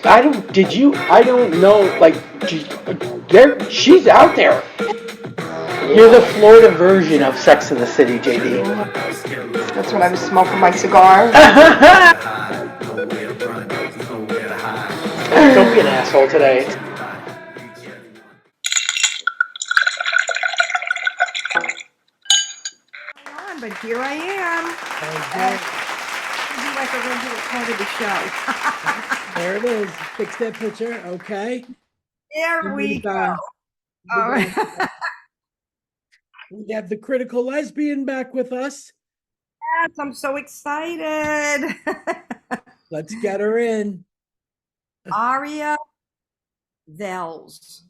I don't know, like, she's out there. You're the Florida version of Sex in the City, JD. That's when I was smoking my cigar. Don't be an asshole today. But here I am. Like a regular part of the show. There it is. Fix that picture. Okay. There we go. All right. We have the critical lesbian back with us. Yes, I'm so excited. Let's get her in. Aria Velz.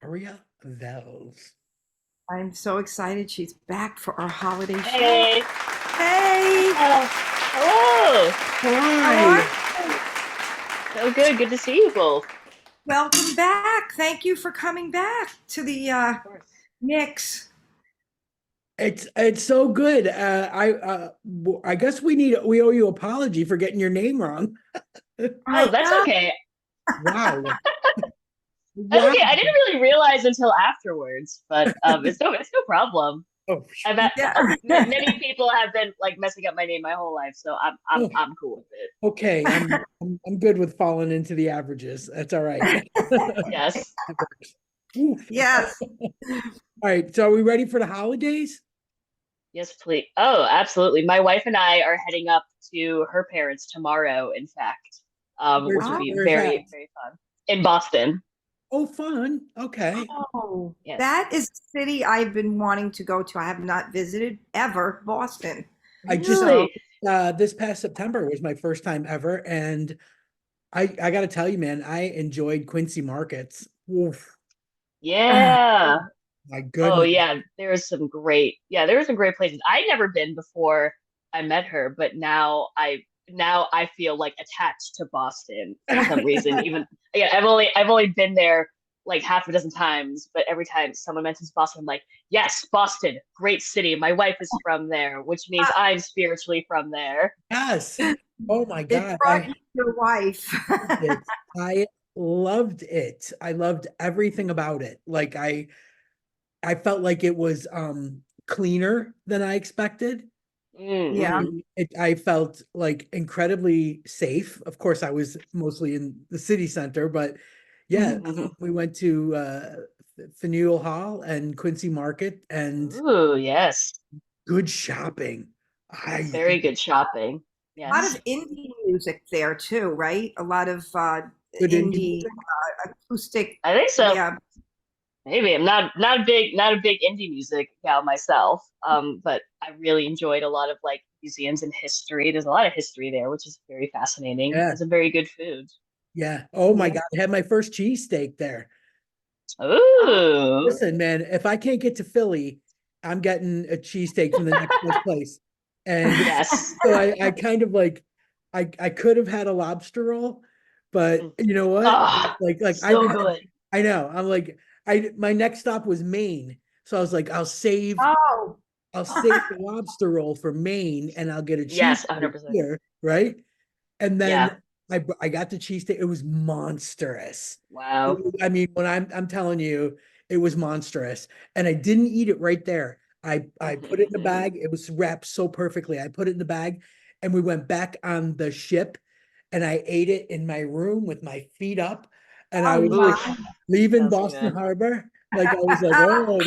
Aria Velz. I'm so excited. She's back for our holiday show. Hey. Hey. Hello. Hi. So good. Good to see you both. Welcome back. Thank you for coming back to the mix. It's so good. I guess we owe you an apology for getting your name wrong. Oh, that's okay. Wow. That's okay. I didn't really realize until afterwards, but it's no problem. Oh, Many people have been like messing up my name my whole life, so I'm cool with it. Okay, I'm good with falling into the averages. That's all right. Yes. Yes. All right. So are we ready for the holidays? Yes, please. Oh, absolutely. My wife and I are heading up to her parents tomorrow, in fact, which will be very, very fun. In Boston. Oh, fun. Okay. Oh, yes. That is a city I've been wanting to go to. I have not visited ever, Boston. I just this past September was my first time ever, and I got to tell you, man, I enjoyed Quincy markets. Oof. Yeah. My goodness. Oh yeah, there's some great places. I'd never been before I met her, but now I feel like attached to Boston for some reason. Even I've only been there like half a dozen times, but every time someone mentions Boston, I'm like, yes, Boston, great city. My wife is from there, which means I'm spiritually from there. Yes. Oh my God. Your wife. I loved it. I loved everything about it. Like I felt like it was cleaner than I expected. Yeah. I felt like incredibly safe. Of course, I was mostly in the city center, but yeah, we went to Faneuil Hall and Quincy Market, and ooh, yes, good shopping. Very good shopping. Yes. A lot of indie music there too, right? A lot of good indie acoustic. I think so. Yeah. Maybe I'm not a big indie music gal myself, but I really enjoyed a lot of like museums and history. There's a lot of history there, which is very fascinating. Yeah. It's a very good food. Yeah. Oh my God, I had my first cheesesteak there. Ooh. Listen, man, if I can't get to Philly, I'm getting a cheesesteak from the next best place. And yes, so I kind of like I could have had a lobster roll, but you know what? Like so good. I know. I'm like my next stop was Maine. So I was like, I'll save the lobster roll for Maine and I'll get a cheese 100%. here, right? And then I got the cheesesteak. It was monstrous. Wow. I mean, when I'm telling you, it was monstrous. And I didn't eat it right there. I put it in a bag. It was wrapped so perfectly. I put it in the bag and we went back on the ship and I ate it in my room with my feet up. And I was leaving Boston Harbor. Like I was like, oh,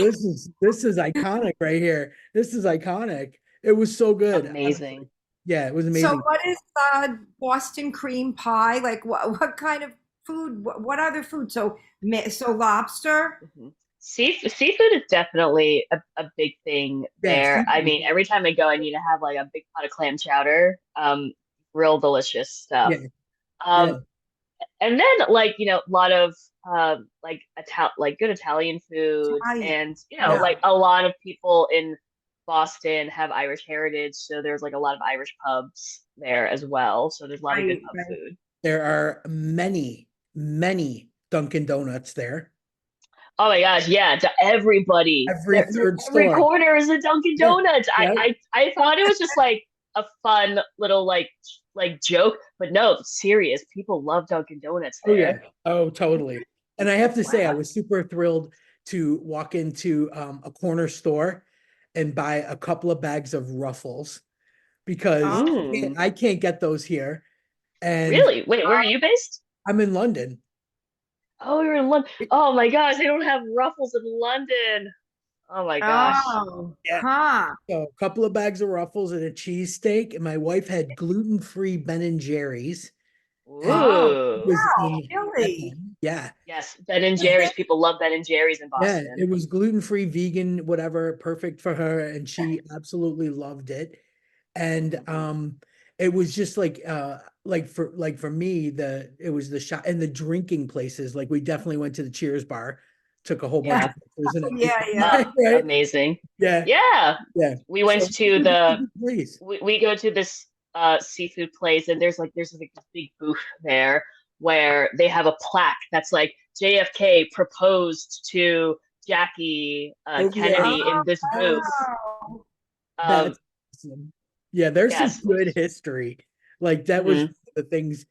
this is iconic right here. This is iconic. It was so good. Amazing. Honestly. Yeah, it was amazing. So what is Boston cream pie? Like what kind of food? What other food? So lobster? Seafood is definitely a big thing there. I mean, every time I go, I need to have like a big pot of clam chowder. Real delicious stuff. Yeah. And then like, a lot of like good Italian food. And like a lot of people in Boston have Irish heritage, so there's like a lot of Irish pubs there as well. So there's a lot of good pub food. There are many Dunkin' Donuts there. Oh my gosh, yeah, everybody. Every third every store. corner is a Dunkin' Donuts. Yeah. I thought it was just like a fun little like joke, but no, serious. People love Dunkin' Donuts Oh yeah. there. Oh, totally. And I have to say, I Wow. was super thrilled to walk into a corner store and buy a couple of bags of Ruffles because Oh, Mm, I can't get those here. And really? Wait, where are you based? I'm in London. Oh, you're in London. Oh my gosh, they don't have Ruffles in London. Oh my gosh. oh, Yeah. huh. So a couple of bags of Ruffles and a cheesesteak. And my wife had gluten-free Ben and Jerry's. And Oh, it Ooh. was wow, in really? heaven. Yeah. Yes, Ben and Jerry's. People love Ben and Jerry's in Yeah, Boston. it was gluten-free, vegan, whatever, perfect for her, and she absolutely loved it. And it was just like for me, it was the shot and the drinking places. Like we definitely went to the Cheers bar, took a whole bunch Yeah. of pictures and Yeah, everything. yeah. Right? Amazing. Yeah, Yeah. yeah. We So went it to was a the good place. we go to this seafood place, and there's like this big booth there where they have a plaque that's like JFK proposed to Jackie Oh yeah, Kennedy in this booth. Oh, Um, that's awesome. Yeah, there's some yes. good history. Like that was Mhm. the things,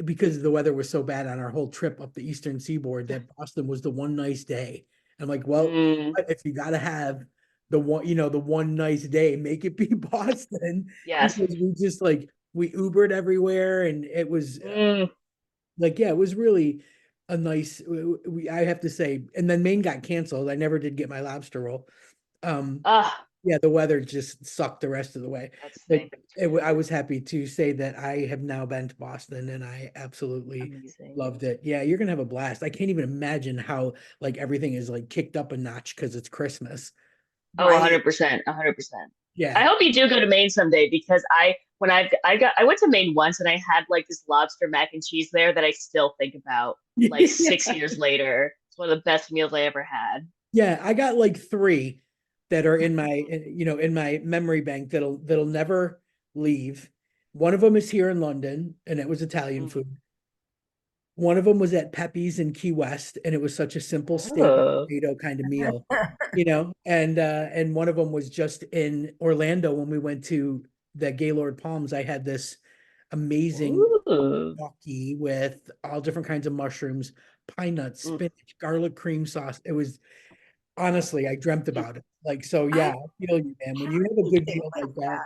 because the weather was so bad on our whole trip up the Eastern Seaboard that Boston was the one nice day. I'm like, well, Mm, if you gotta have the one nice day, make it be Boston yes. because we Ubered everywhere and it was Mm, yeah, it was really a nice. I have to say, and then Maine got canceled. I never did get my lobster roll. Um, ah, yeah, the weather just sucked the rest of the way. that's But thing. I was happy to say that I have now been to Boston and I absolutely Amazing. loved it. Yeah, you're gonna have a blast. I can't even imagine how like everything is like kicked up a notch because it's Christmas. Oh, right. 100%, 100%. I Yeah. hope you do go to Maine someday because I went to Maine once and I had like this lobster mac and cheese there that I still think about like six Yeah. years later. It's one of the best meals I ever had. Yeah, I got like three that are in my memory bank that'll never leave. One of them is here in London, and it was Italian Mm. food. One of them was at Pepe's in Key West, and it was such a simple steak and Oh. potato kind of meal, and one of them was just in Orlando when we went to the Gaylord Palms. I had this amazing Ooh. gnocchi with all different kinds of mushrooms, pine nuts, Mm. spinach, garlic cream sauce. It was honestly, I dreamt about it. Like, so I yeah, I feel you, man. When you have a have good anything meal like like that, that.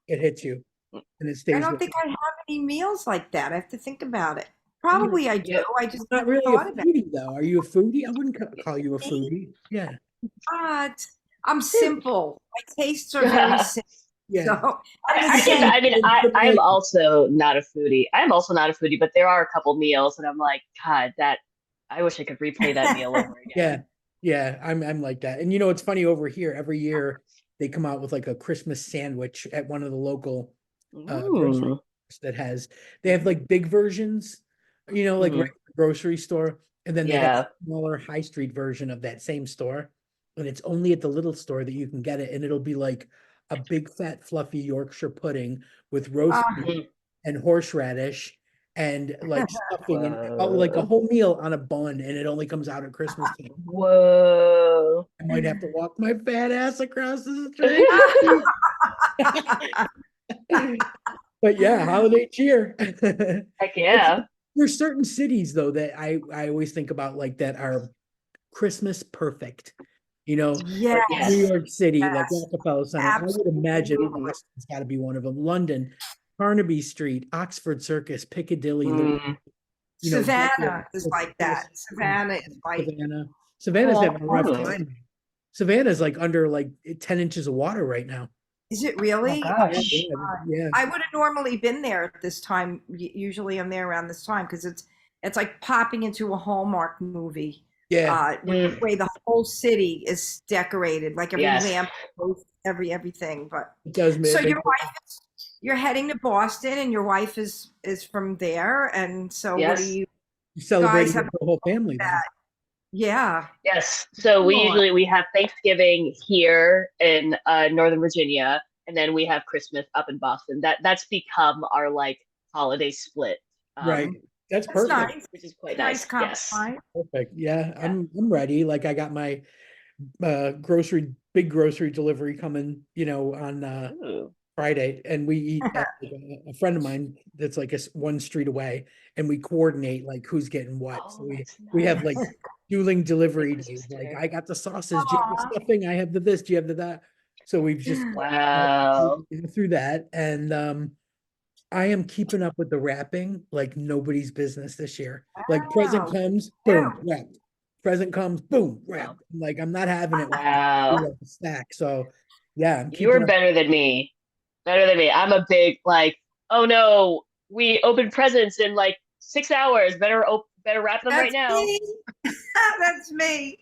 it hits you and it I stays don't with think I have any meals like that. I have to think about it. you. Probably I do. Yeah. I just You're not never really a thought about foodie though. Are you a foodie? I wouldn't it. call you a foodie. Yeah. But I'm simple. My tastes are very I, simple. Yeah. So I'm the I guess same. I mean I'm Like, also not a foodie. I'm also not a foodie, but there are a couple meals and I'm like, God, that I wish I could replay that meal over yeah. again. Yeah. I'm like that. And it's funny over here, every year they come out with like a Christmas sandwich at one of the local grocery Mm. stores they have like big versions, like right Mm. at the grocery store, and then they have Yeah. a smaller high street version of that same store. And it's only at the little store that you can get it, and it'll be like a big fat fluffy Yorkshire pudding with roast Uh, beef Mm. and horseradish and like stuffing and like a Whoa. whole meal on a bun, and it only comes out at Christmas time. Whoa. I might have to walk my fat ass across the street. But yeah, holiday cheer. Heck yeah. There's certain cities though that I always think about like that are Christmas perfect. Like New yes, Yes. York City, like yes, Rockefeller Center. I would imagine absolutely. Boston's got to be one of them. London, Carnaby Street, Oxford Circus, Piccadilly, Mm. Broadway, Savannah is like that. Savannah is like, Savannah. Savannah's oh, having a rough Mm. time. Savannah's like under like 10 inches of water right now. is it Oh really? Oh, Yeah, gosh. yeah, I would have normally been there at this time. Usually I'm there around this time because it's like popping into a Hallmark movie. yeah. With the way the whole city is decorated, like every Yes. lamp, everything. But It does so make you're heading to Boston, and your wife is from there, and so what do Yes. you you celebrate guys with have? the whole family then. That? Yeah, Yes. So cool. we have Thanksgiving here in Northern Virginia, and then we have Christmas up in Boston. That's become our like holiday split. Right. That's That's perfect. nice. Which is quite Nice nice. Yes. compromise. Perfect. Yeah, Yeah. I'm ready. Like I got my big grocery delivery coming, on Ooh. Friday, and we eat at like, a friend of mine that's like one street away, and we coordinate like who's getting what. So Oh, that's we have like nice. dueling delivery Christmas days. Like dinner. I got the sauces, do you have the Aw. stuffing? I have the this, do you have the that? So we've just Wow. through that, and I am keeping up with the wrapping like nobody's business this year. Like present Wow. comes, Yeah. boom, wrapped. Present comes, boom, Wow. wrapped. Like I'm not having it Wow. like a snack. So yeah, I'm You keeping are up. better than me. Better than me. I'm a big like, oh no, we opened presents in like 6 hours. Better wrap them right That's now. me. That's me.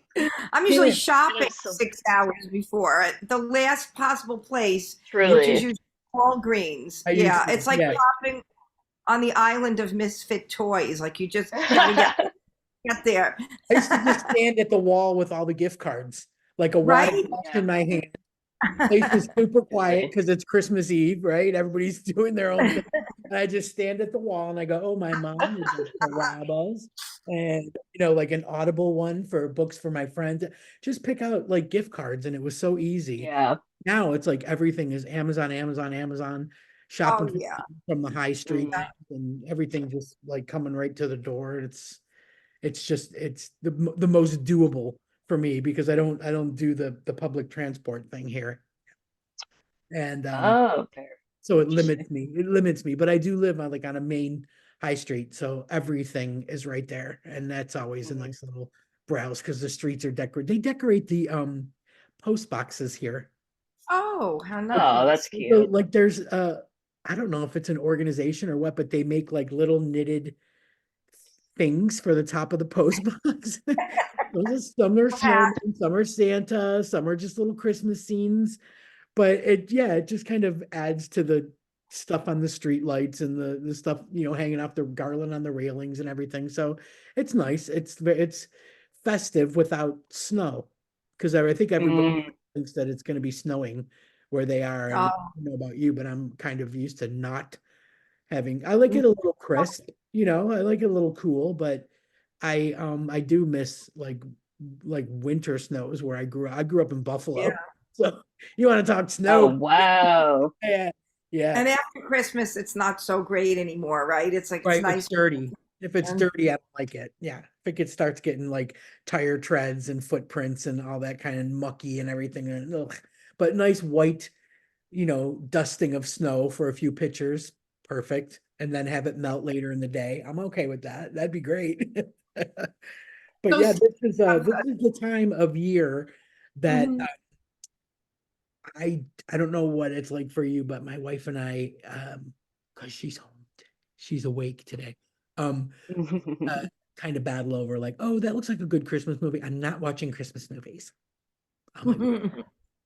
I'm usually Yeah. shopping And so 6 hours before at the last possible place, which is truly. usually Walgreens. I used Yeah, to, it's like yeah. shopping on the island of misfit toys. Like you just gotta get there, I used to just stand at the wall with all the gift cards, like a water right? bottle Yeah, in my hand. Place is super quiet truly. because it's Christmas Eve, right? Everybody's doing their own thing. And I just stand at the wall and I go, oh, my mom would like Barabbas and, like an Audible one for books for my friends. Just pick out like gift cards, and it was so easy. Yeah. Now it's like everything is Amazon, Amazon, Amazon, shopping Oh yeah. from the high street, Mhm. and everything just like coming right to the door. It's the most doable for me because I don't do the public transport thing here. And Oh, very so interesting. it limits me, but I do live on like on a main high street, so everything is right there, and that's always a Mhm. nice little browse because the streets are decorated. They decorate the post boxes here. Oh, how Oh, that's nice. So cute. like there's I don't know if it's an organization or what, but they make like little knitted things for the top of the post box. Some are Hat. snowmen, some are Santa, some are just little Christmas scenes. But it just kind of adds to the stuff on the street lights and the stuff, hanging off the garland on the railings and everything. So it's nice. It's festive without snow. Because I think everybody Mm, thinks that it's going to be snowing where they are. And I Oh, don't know about you, but I'm kind of used to not I like it a little crisp, I like it a little cool, but I do miss like winter snows where I grew up. I grew up in yeah. Buffalo. So you want to talk oh, snow? wow. Yeah. Yeah. And after Christmas, it's not so great anymore, right? It's like it's Right. If it's nice. dirty. If it's And dirty, I don't like it. Yeah. Starts getting like tire treads and footprints and all that kind of mucky and everything. And, ugh. But nice white, dusting of snow for a few pictures. Perfect. And then have it melt later in the day. I'm okay with that. That'd be great. But so, yeah, this is the time of year that mhm. I don't know what it's like for you, but my wife and I, because she's awake today, um, uh, kind of battle over like, oh, that looks like a good Christmas movie. I'm not watching Christmas movies. I'm like,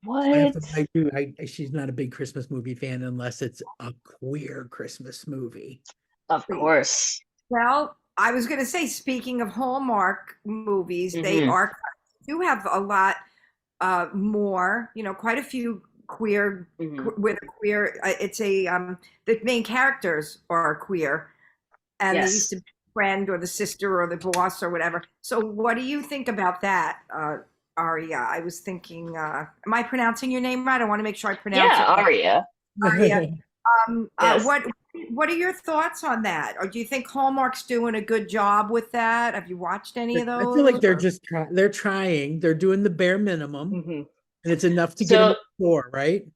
I have What? to, she's not a big Christmas movie fan unless it's a queer Christmas movie. Of course. Well, I was going to say, speaking of Hallmark movies, they Hmm. are do have a lot more. Quite a few queer Hmm. with a queer. It's a the main characters are queer, and they used Yes. to be the friend or the sister or the boss or whatever. So, what do you think about that, Aria? I was thinking, am I pronouncing your name right? I want to make sure I pronounce Yeah, it right. Aria. Aria. Yes. What are your thoughts on that? Or do you think Hallmark's doing a good job with that? Have you watched any of I feel like those? they're Or just they're trying, they're doing the bare minimum, Hmm. and it's enough to get them in So, the door, right?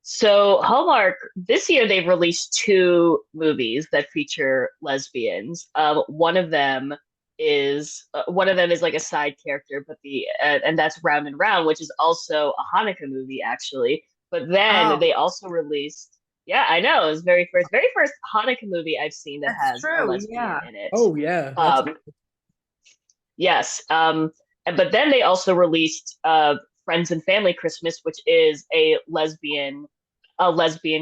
so Hallmark this year they've released two movies that feature lesbians. One of them is like a side character, but and that's Round and Round, which is also a Hanukkah movie actually. But then oh, they also released, yeah, I know, it's very first Hanukkah movie I've seen that that's has a true. lesbian Yeah. in it. Oh yeah, that's Um, yes. But then they also released Friends and Family Christmas, which is a lesbian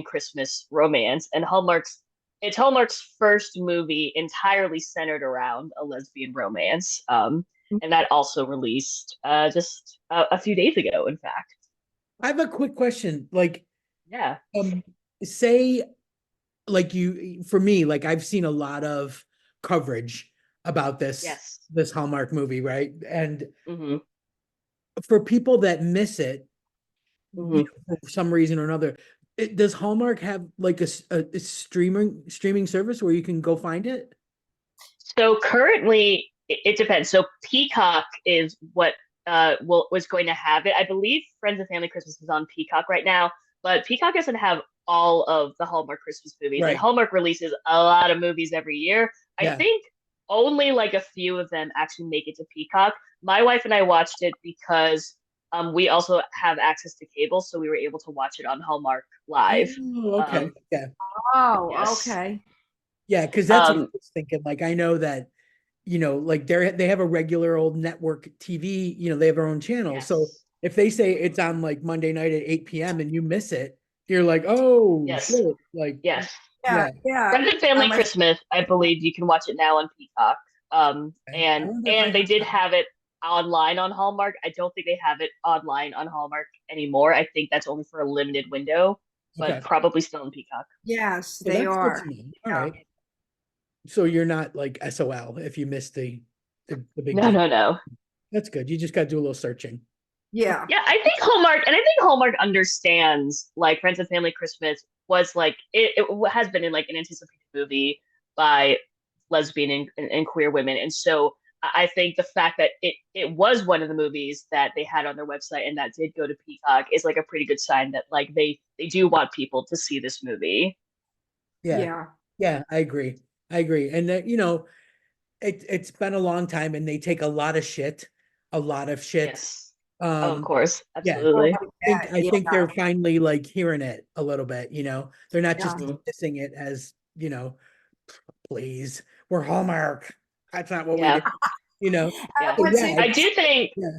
Christmas romance, and it's Hallmark's first movie entirely centered around a lesbian romance. And that also released just a few days ago, in fact. I have a quick question. Like, Yeah. um, say like for me, like I've seen a lot of coverage about Yes. this Hallmark movie, right? And Hmm. for people that miss it, Hmm. for some reason or another, Does Hallmark have like a streaming service where you can go find it? So currently, it depends. So Peacock is what was going to have it. I believe Friends and Family Christmas is on Peacock right now, but Peacock doesn't have all of the Hallmark Christmas movies, and Right. Hallmark releases a lot of movies every year. I Yeah. think only like a few of them actually make it to Peacock. My wife and I watched it because we also have access to cable, so we were able to watch it on Hallmark Live. Oh, okay. Um, Yeah. Oh, yes. okay. Yeah, because that's what I Um, was thinking. Like I know that, like they have a regular old network TV, they have their own channel. So yes. if they say it's on like Monday night at 8 p.m. and you miss it, you're like, oh Yes. shit. Like, Yes. Yeah, yeah. yeah. Friends and Family I Christmas, I believe you can watch it now on Peacock. Okay. I And wonder if I and they have did that. have it online on Hallmark. I don't think they have it online on Hallmark anymore. I think that's only for a limited window, but Okay. probably still on Peacock. Yes, So they that's good to are. know. All Yeah. right. So you're not like SOL if you missed the big No, game. no, no. That's good. You just got to do a little searching. Yeah. Yeah, I think Hallmark understands like Friends and Family Christmas was like it has been in like an anticipated movie by lesbian and queer women, and so I think the fact that it was one of the movies that they had on their website and that did go to Peacock is like a pretty good sign that like they do want people to see this movie. Yeah. Yeah. Yeah, I agree. I agree. And it's been a long time and they take a lot of shit. Yes. Oh, of Um, course, yeah, Oh, absolutely. I yeah. think they're finally like hearing it a little bit, They're not just Yeah. Mhm. dismissing it as, please, we're Hallmark. That's not what we do, Yeah, you know. yeah. So What's yeah, I interesting? do think yeah.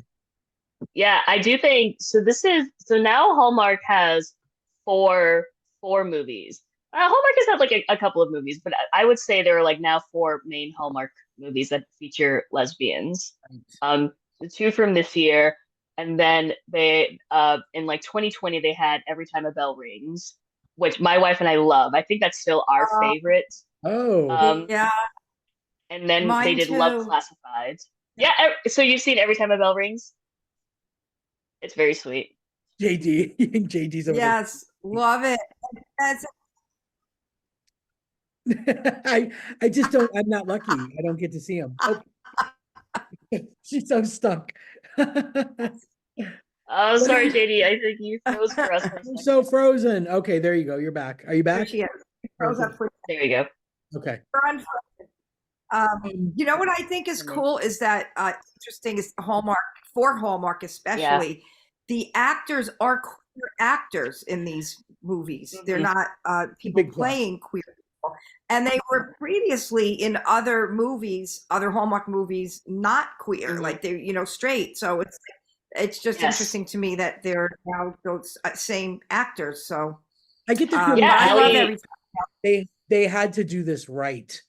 Yeah, I do think so. So now Hallmark has four movies. Hallmark has had like a couple of movies, but I would say there are like now four main Hallmark movies that feature lesbians. The two from this year, and then they in like 2020 they had Every Time a Bell Rings, which my wife and I love. I think that's still our Uh, favorite. Oh, yeah, And then they mine did Love too. Classified. Yeah, so you've seen Every Time a Bell Rings? It's very sweet. JD, JD's over Yes, love it. That's there. I just don't. I'm not lucky. I don't get to see him. Oh, she's so stuck. Oh, sorry, JD. I think you froze for us for a I'm so second. frozen. Okay, there you go. You're back. Are you there back? she is. Froze Okay. up for There you go. Okay. fun. Um, You know what I think is Hello. cool is that interesting is Hallmark, for Hallmark Yeah. especially, the actors are queer actors in these movies. They're Mhm. not people Big plus. playing queer people. And they were previously in other movies, other Hallmark movies, not queer, Mhm. like they, straight. So it's just Yes. interesting to me that they're now those same actors. So I get the but feeling Yeah, I love Ellie. every they had to do this right.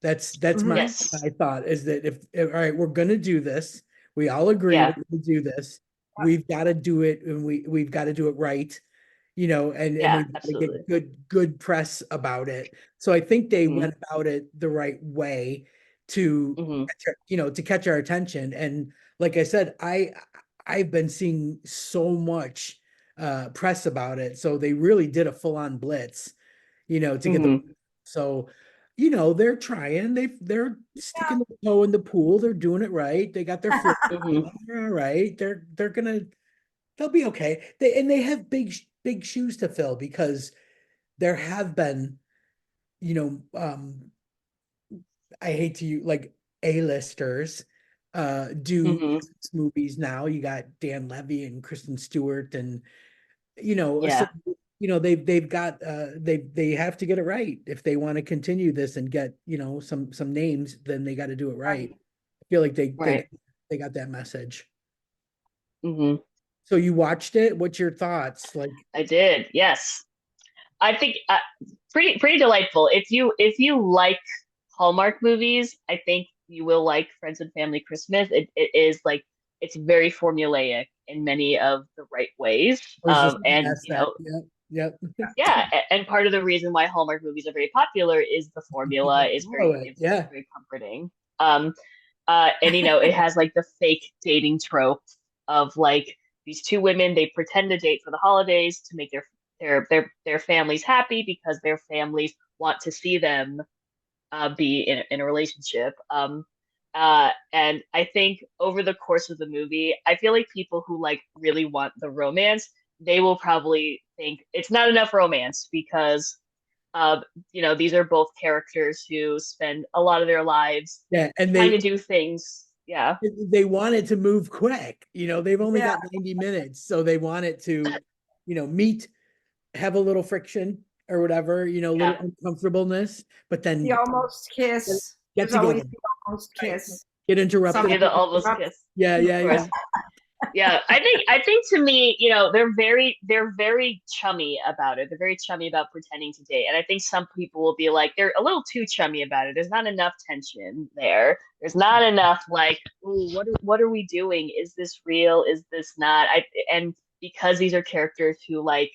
That's Mhm. Yes. my thought is that if all right, we're gonna do this. We all agree Yeah. we're gonna do this. We've got to do it and we've got to do it right, and Yeah, we've got to absolutely. get good press about it. So I think they Mhm. went about it the right way to Mhm. to catch our attention. And like I said, I've been seeing so much press about it. So they really did a full-on blitz, to get the Mhm. so they're trying. They're yeah. sticking the toe in the pool. They're doing it right. They got their foot. Mhm. They're all right. They'll be okay. They have big shoes to fill because there have been, you know, I hate to use like A-listers do Mhm. movies now. You got Dan Levy and Kristen Stewart and so Yeah. they've got they have to get it right if they want to continue this and get some names, then they got to do it right. I feel like Right. they got that message. Mhm. So you watched it. What's your thoughts? Like, I did. Yes. I think pretty delightful. If you like Hallmark movies, I think you will like Friends and Family Christmas. It is like it's very formulaic in many of the right ways. I was just gonna And ask that. Yep. yeah, and part of the reason why Hallmark movies are very popular is the formula is Follow very it. it's Yeah. very comforting. Um, and it has like the fake dating trope of like these two women they pretend to date for the holidays to make their families happy because their families want to see them be in a relationship. And I think over the course of the movie, I feel like people who like really want the romance, they will probably think it's not enough romance because uh, these are both characters who spend a lot of their lives Yeah, and trying to do things. Yeah. they wanted to move quick. They've only Yeah. got 90 minutes, so they wanted to, meet, have a little friction or whatever, a little Yeah. uncomfortableness, but then The almost kiss. get There's always together, the almost kiss. get interrupted. Something that almost kiss. Yeah, Of yeah, course. yeah. Yeah, I think to me, they're very chummy about it. They're very chummy about pretending to date. And I think some people will be like, they're a little too chummy about it. There's not enough tension there. There's not enough like, ooh, what are we doing? Is this real? Is this not? And because these are characters who like,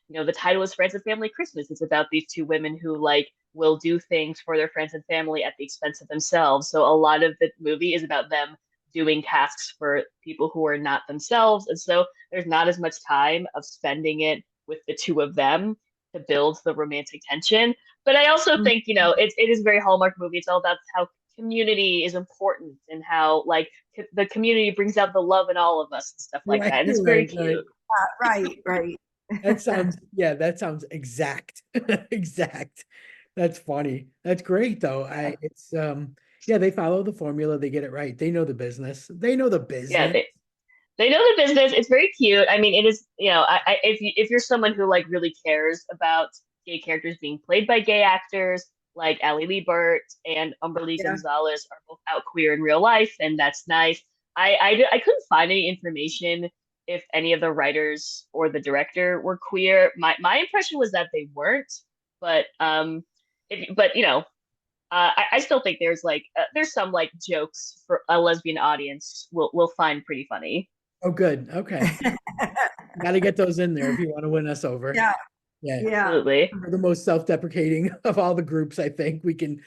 the title is Friends and Family Christmas. It's about these two women who like will do things for their friends and family at the expense of themselves. So a lot of the movie is about them doing tasks for people who are not themselves. And so there's not as much time of spending it with the two of them to build the romantic tension. But I also think, it is a very Hallmark movie. It's all about how community is important and how like the community brings out the love in all of us and stuff like Right, that. And it's very right, cute. Right. That sounds exact. Exact. That's funny. That's great though. Yeah, they follow the formula, they get it right. They know the business. Yeah, they know the business. It's very cute. I mean, it is, if you're someone who like really cares about gay characters being played by gay actors, like Ali Liebert and Umberly Yeah. Gonzalez are both out queer in real life, and that's nice. I couldn't find any information if any of the writers or the director were queer. My impression was that they weren't, but I still think there's like there's some like jokes for a lesbian audience will find pretty funny. Oh, good. Okay. Got to get those in there if you want to win us over. Yeah. Yeah. Yeah. Absolutely. We're the most self-deprecating of all the groups. I think we can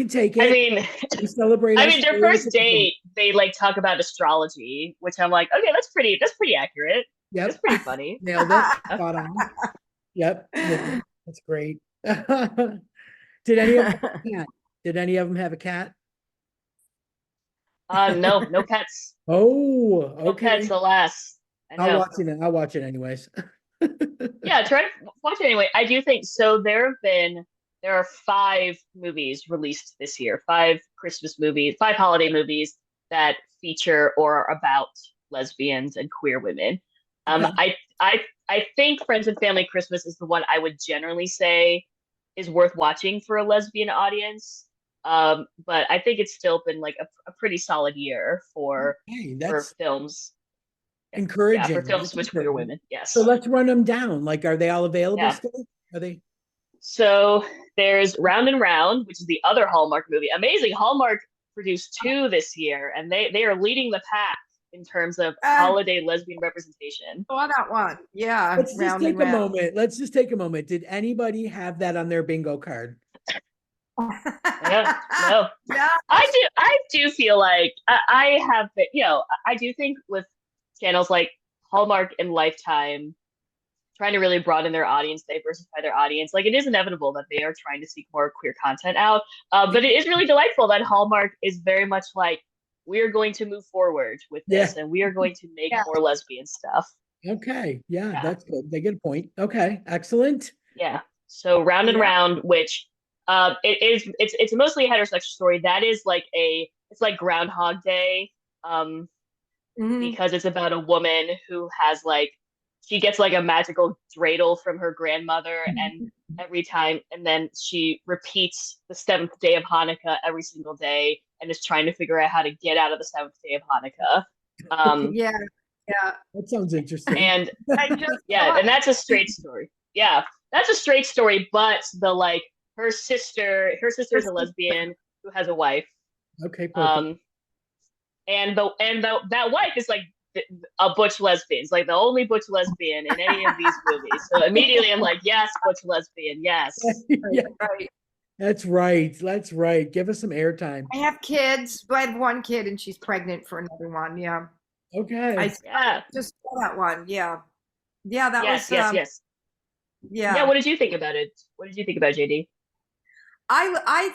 take it. I mean, we celebrate. I mean, their first date, they like talk about astrology, which I'm like, okay, that's pretty accurate. Yep. That's pretty funny. Nailed it. Spot on. Yep. Yeah, that's great. Did any of them have a cat? Did any of them have a cat? No pets. Oh, No okay. pets, alas. I know. I'll watch it anyways. Yeah, try to watch it anyway. I do think so. There are 5 movies released this year, 5 Christmas movies, 5 holiday movies that feature or are about lesbians and queer women. Okay. I think Friends and Family Christmas is the one I would generally say is worth watching for a lesbian audience. But I think it's still been like a pretty solid year for That's films. encouraging. Yeah, for films That's with queer encouraging. women. Yes. So let's run them down. Like, are they all available Yeah. still? Are they? So there's Round and Round, which is the other Hallmark movie. Amazing. Hallmark produced 2 this year, and they are leading the pack in terms of holiday lesbian representation. Saw that one. Yeah. Let's just take a moment. Let's just take a moment. Did anybody have that on their bingo card? Yeah, no. Yeah. I do feel like I have been, I do think with channels like Hallmark and Lifetime trying to really broaden their audience, diversify their audience, like it is inevitable that they are trying to seek more queer content out. But it is really delightful that Hallmark is very much like, we are going to move forward with this and we are going to make more lesbian stuff. Okay. Yeah, that's good. They get a point. Okay. Excellent. Yeah. So Round and Round, which it's mostly a heterosexual story. That is like it's like Groundhog Day, because it's about a woman who has like, she gets like a magical dreidel from her grandmother, and every time, and then she repeats the 7th day of Hanukkah every single day, and is trying to figure out how to get out of the 7th day of Hanukkah. Yeah. That sounds interesting. And and that's a straight story. Yeah, that's a straight story. But the like her sister is a lesbian who has a wife. Okay. Perfect. And that wife is like a butch lesbian. It's like the only butch lesbian in any of these movies. So immediately I'm like, yes, butch lesbian, yes. Yeah. Right. That's right. That's right. Give us some airtime. I have kids, but I have one kid and she's pregnant for another one. Yeah. Okay. I just saw that one. Yeah. Yeah, that was yes. Yeah, Yeah. what did you think about it? What did you think about JD? I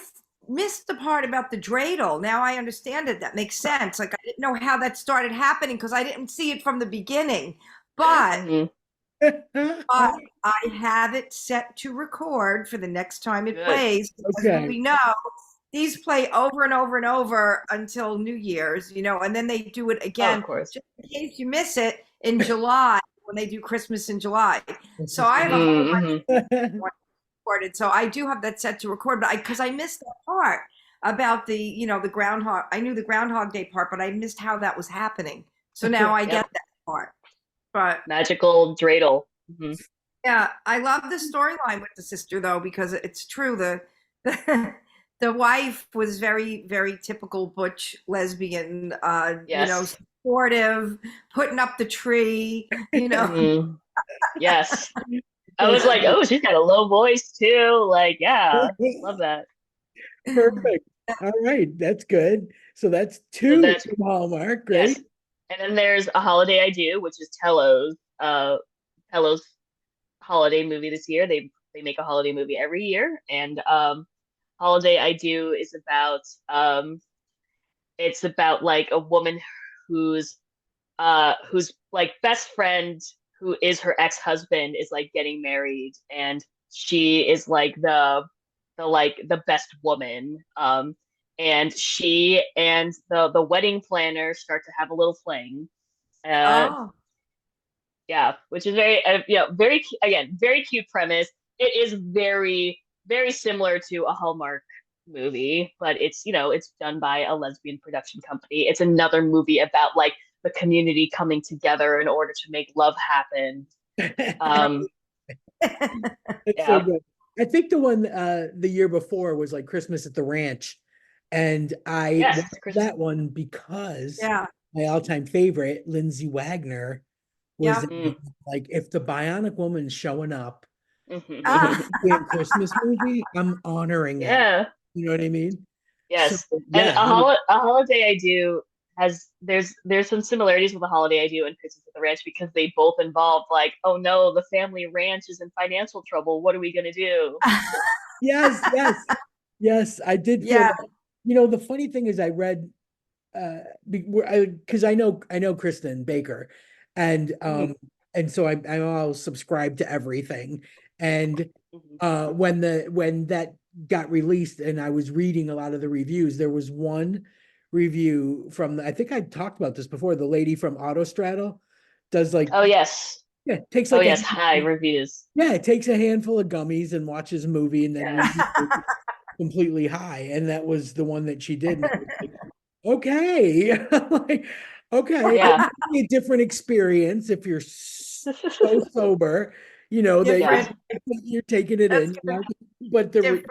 missed the part about the dreidel. Now I understand it. That makes sense. Like I didn't know how that started happening because I didn't see it from the beginning. But Hmm. but I have it set to record for the next time it Good. plays. As Okay. we know, these play over and over and over until New Year's, and then they do it Oh, again of course. just in case you miss it in July when they do Christmas in July. So I have a whole Hmm. recorded. So I do have that set to record, but because I missed that part about the groundhog. I knew the Groundhog Day part, but I missed how that was happening. So now I get Yep. that part. But Magical dreidel. Hmm. yeah, I love the storyline with the sister though because it's true. The the wife was very very typical butch lesbian. Yes. Supportive, putting up the tree. Hmm. Yes. I was like, oh, she's got a low voice too. Like, yeah, love that. Perfect. All right, that's good. So that's So two that's from Hallmark. yes. Great. And then there's A Holiday I Do, which is Tello's holiday movie this year. They make a holiday movie every year, and Holiday I Do is about it's about like a woman who's whose like best friend who is her ex-husband is like getting married, and she is like the best woman. And she and the wedding planner start to have a little fling. Uh, Oh, yeah, which is very again very cute premise. It is very similar to a Hallmark movie, but it's done by a lesbian production company. It's another movie about like the community coming together in order to make love happen. Um, It's so yeah. good. I think the one the year before was like Christmas at the Ranch, and I Yes, watched Chris. that one because yeah, my all-time favorite, Lindsay Wagner, was yeah. in Mm, it. Like if the Bionic Woman's showing up in a mhm. Ah, damn Christmas movie, I'm honoring that. Yeah. You know what I mean? So Yes, and yeah, I mean, A Holiday I Do has there's some similarities with A Holiday I Do and Christmas at the Ranch because they both involve like, oh no, the family ranch is in financial trouble. What are we gonna do? yes, yes, yes. I did feel yeah. that. The funny thing is, I read because I know Kristen Baker, and Mhm, so I'm all subscribed to everything. And mhm. when that got released, and I was reading a lot of the reviews, there was one review from I think I talked about this before. The lady from Autostraddle does like Oh yes, yeah, takes oh like a yes, high reviews. yeah, it takes a handful of gummies and watches a movie and then Yeah. reviews it completely high. And that was the one that she did. And I was like, okay. Like, okay. It Yeah. might be a different experience if you're so sober, that Yeah. Different. you're taking it That's in, but different.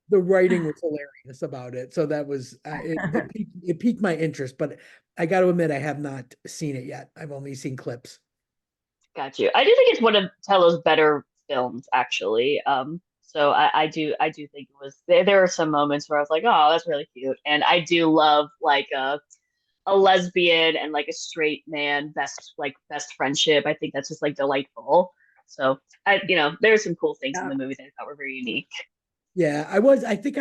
the writing was hilarious about it. So that was, it piqued my interest, but I got to admit, I have not seen it yet. I've only seen clips. Got you. I do think it's one of Tello's better films, actually. So I do think it was there are some moments where I was like, oh, that's really cute. And I do love like a lesbian and like a straight man best friendship. I think that's just like delightful. So there's some cool things in Yeah. the movie that I thought were very unique. Yeah, I think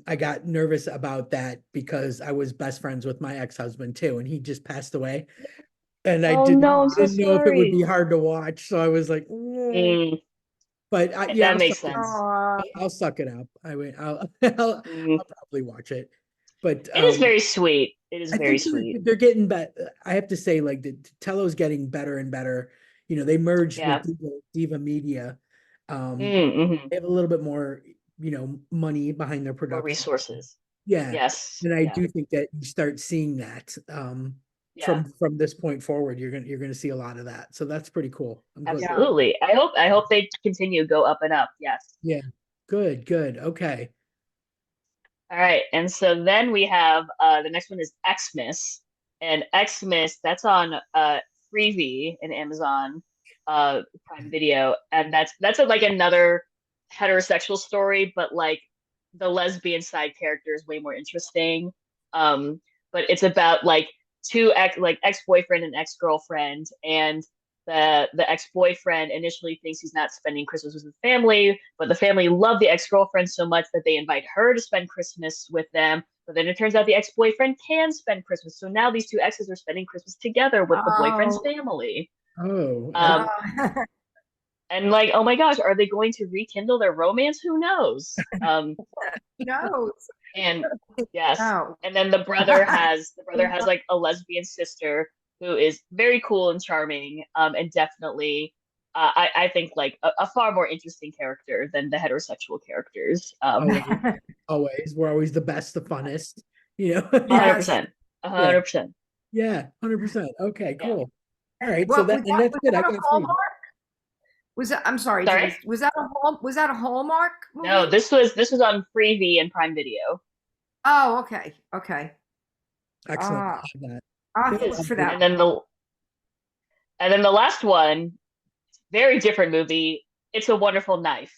I got nervous about that because I was best friends with my ex-husband too, and he just passed away. And I Oh didn't no, I'm so didn't know if it would sorry. be hard to watch, so I was like, "Mm." Mm, But yeah, that makes sense. I'll suck it up. I'll probably watch it. But It is very sweet. It is I very think sweet. they're getting better. I have to say, like the Tello's getting better and better. They merged with Yeah. Diva Media. Mm-hmm. They have a little bit more, money behind their More production. resources. Yeah, Yes. and I Yeah. do think that you start seeing that Yeah. from this point forward. You're gonna see a lot of that. So that's pretty cool. I'm good. Yeah. Absolutely. I hope they continue to go up and up. Yes. Yeah, good, good. Okay. All right. And so then we have the next one is Xmas. And Xmas, that's on Freevee in Amazon Prime Video. And that's like another heterosexual story, but like the lesbian side character is way more interesting. But it's about like two ex-boyfriend and ex-girlfriend, and the ex-boyfriend initially thinks he's not spending Christmas with his family, but the family love the ex-girlfriend so much that they invite her to spend Christmas with them. But then it turns out the ex-boyfriend can spend Christmas. So now these two exes are spending Christmas together with the boyfriend's Oh, family. Oh, Um, oh. and like, oh my gosh, are they going to rekindle their romance? Who knows? No, And yes, no. and then the brother has like a lesbian sister who is very cool and charming, and definitely, I think like a far more interesting character than the heterosexual characters. always, always. We're always the best, the funnest, you know? A hundred Yes. percent, a Yeah, hundred percent. yeah, 100%. Okay, Yeah. cool. All right, so What that, and that's was good. I that a got three. Hallmark? Was that? I'm sorry, Sorry? Denise. Was that a Hallmark No, movie? this was on Freevee and Prime Video. Oh, okay, okay. Excellent. I Ah, love that. I'll have Yeah, to look Yes, for and that. then the last one, very different movie. It's a Wonderful Knife.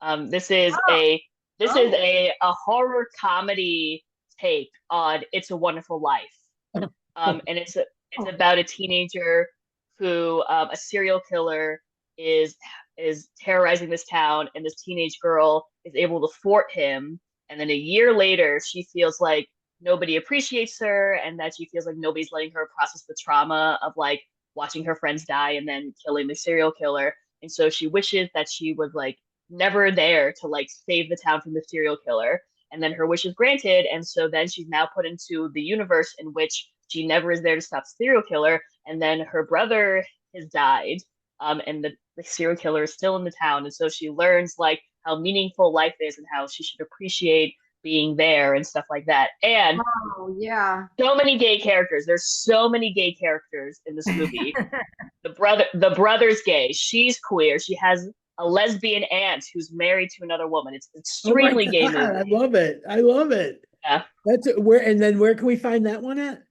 Um, this is Oh, a this is oh, a horror comedy take on It's a Wonderful Life. And it's oh. about a teenager who a serial killer is is terrorizing this town, and this teenage girl is able to thwart him. And then a year later, she feels like nobody appreciates her, and that she feels like nobody's letting her process the trauma of like watching her friends die and then killing the serial killer. And so she wishes that she was like never there to like save the town from the serial killer. And then her wish is granted, and so then she's now put into the universe in which she never is there to stop the serial killer. And then her brother has died, and the serial killer is still in the town, and so she learns like how meaningful life is and how she should appreciate being there and stuff like that. And Oh, yeah. so many gay characters. There's so many gay characters in this movie. The brother's gay. She's queer. She has a lesbian aunt who's married to another woman. It's an oh my extremely gay God, I movie. love it. I love it. Yeah. That's where, and then where can we find that one at?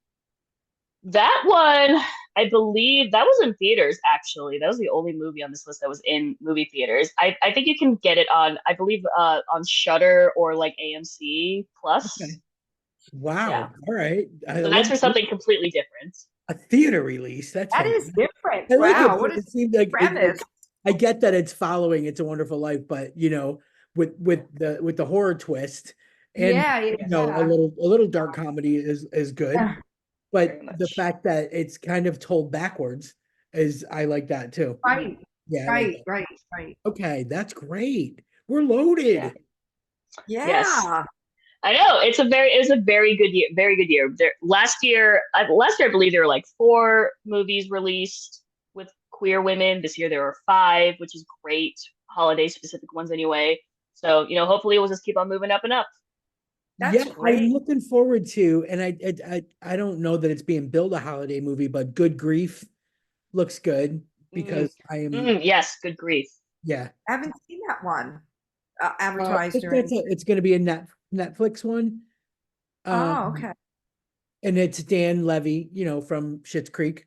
That one, I believe that was in theaters actually. That was the only movie on this list that was in movie theaters. I think you can get it on, I believe, on Shudder or like AMC Okay. Plus. Yeah. Wow. All right. I So love that's for something completely different. a theater release. That's That is fantastic. different. I like it, Wow, but what is it seemed like premise? I get that it's following It's a Wonderful Life, but with the horror twist and Yeah, a yeah. little dark comedy is good. Yeah. But Very the much. fact that it's kind of told backwards is I like that too. Right, Yeah, I like right, that. right, right. Okay, that's great. We're Yeah. loaded. Yes. Yeah. I know it was a very good year, very good year. Last year I believe there were like 4 movies released with queer women. This year there were 5, which is great. Holiday specific ones anyway. So, hopefully we'll just keep on moving up and up. That's Yeah, I'm great. looking forward to, and I don't know that it's being billed a holiday movie, but Good Grief looks good Mm, because I am, yes, good grief. yeah. I haven't seen that one I advertised think or anything. it's going to be a Netflix one. Oh, Um, okay. and it's Dan Levy, from Schitt's Creek.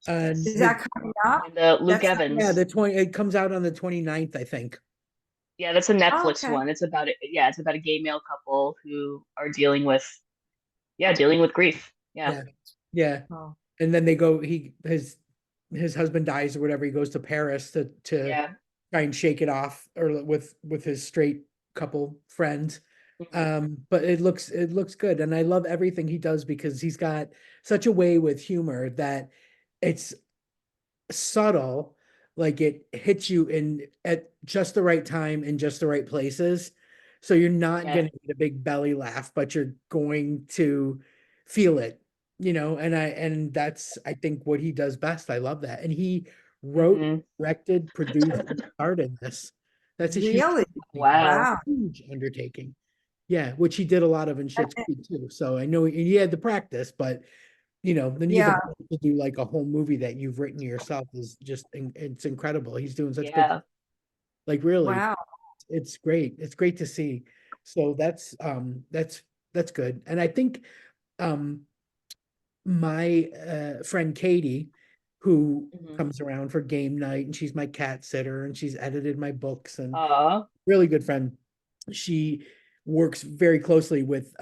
And Is that coming up? And Luke That's yeah, Evans. it comes out on the 29th, I think. Yeah, that's a oh, Netflix okay. one. It's about a gay male couple who are dealing with grief. Yeah. Yeah. Yeah. Oh, And then they go, his husband dies or whatever. He goes to Paris to Yeah. try and shake it off or with his straight couple friends. Mhm. But it looks good. And I love everything he does because he's got such a way with humor that it's subtle, like it hits you in at just the right time in just the right places. So you're not Yeah. gonna get a big belly laugh, but you're going to feel it, and that's I think what he does best. I love that. And he wrote, Hmm. directed, produced, and starred in this. That's a huge really? undertaking. Wow. Wow. Huge undertaking. Yeah, which he did a lot of in Schitt's Creek too. So I know he had the practice, but then you Yeah. get to do like a whole movie that you've written yourself is just it's incredible. He's doing such good, Yeah. like really, Wow. it's great. It's great to see. So that's good. And I think um my friend Katie, who Hmm. comes around for game night and she's my cat sitter and she's edited my books and Aw. really good friend. She works very closely with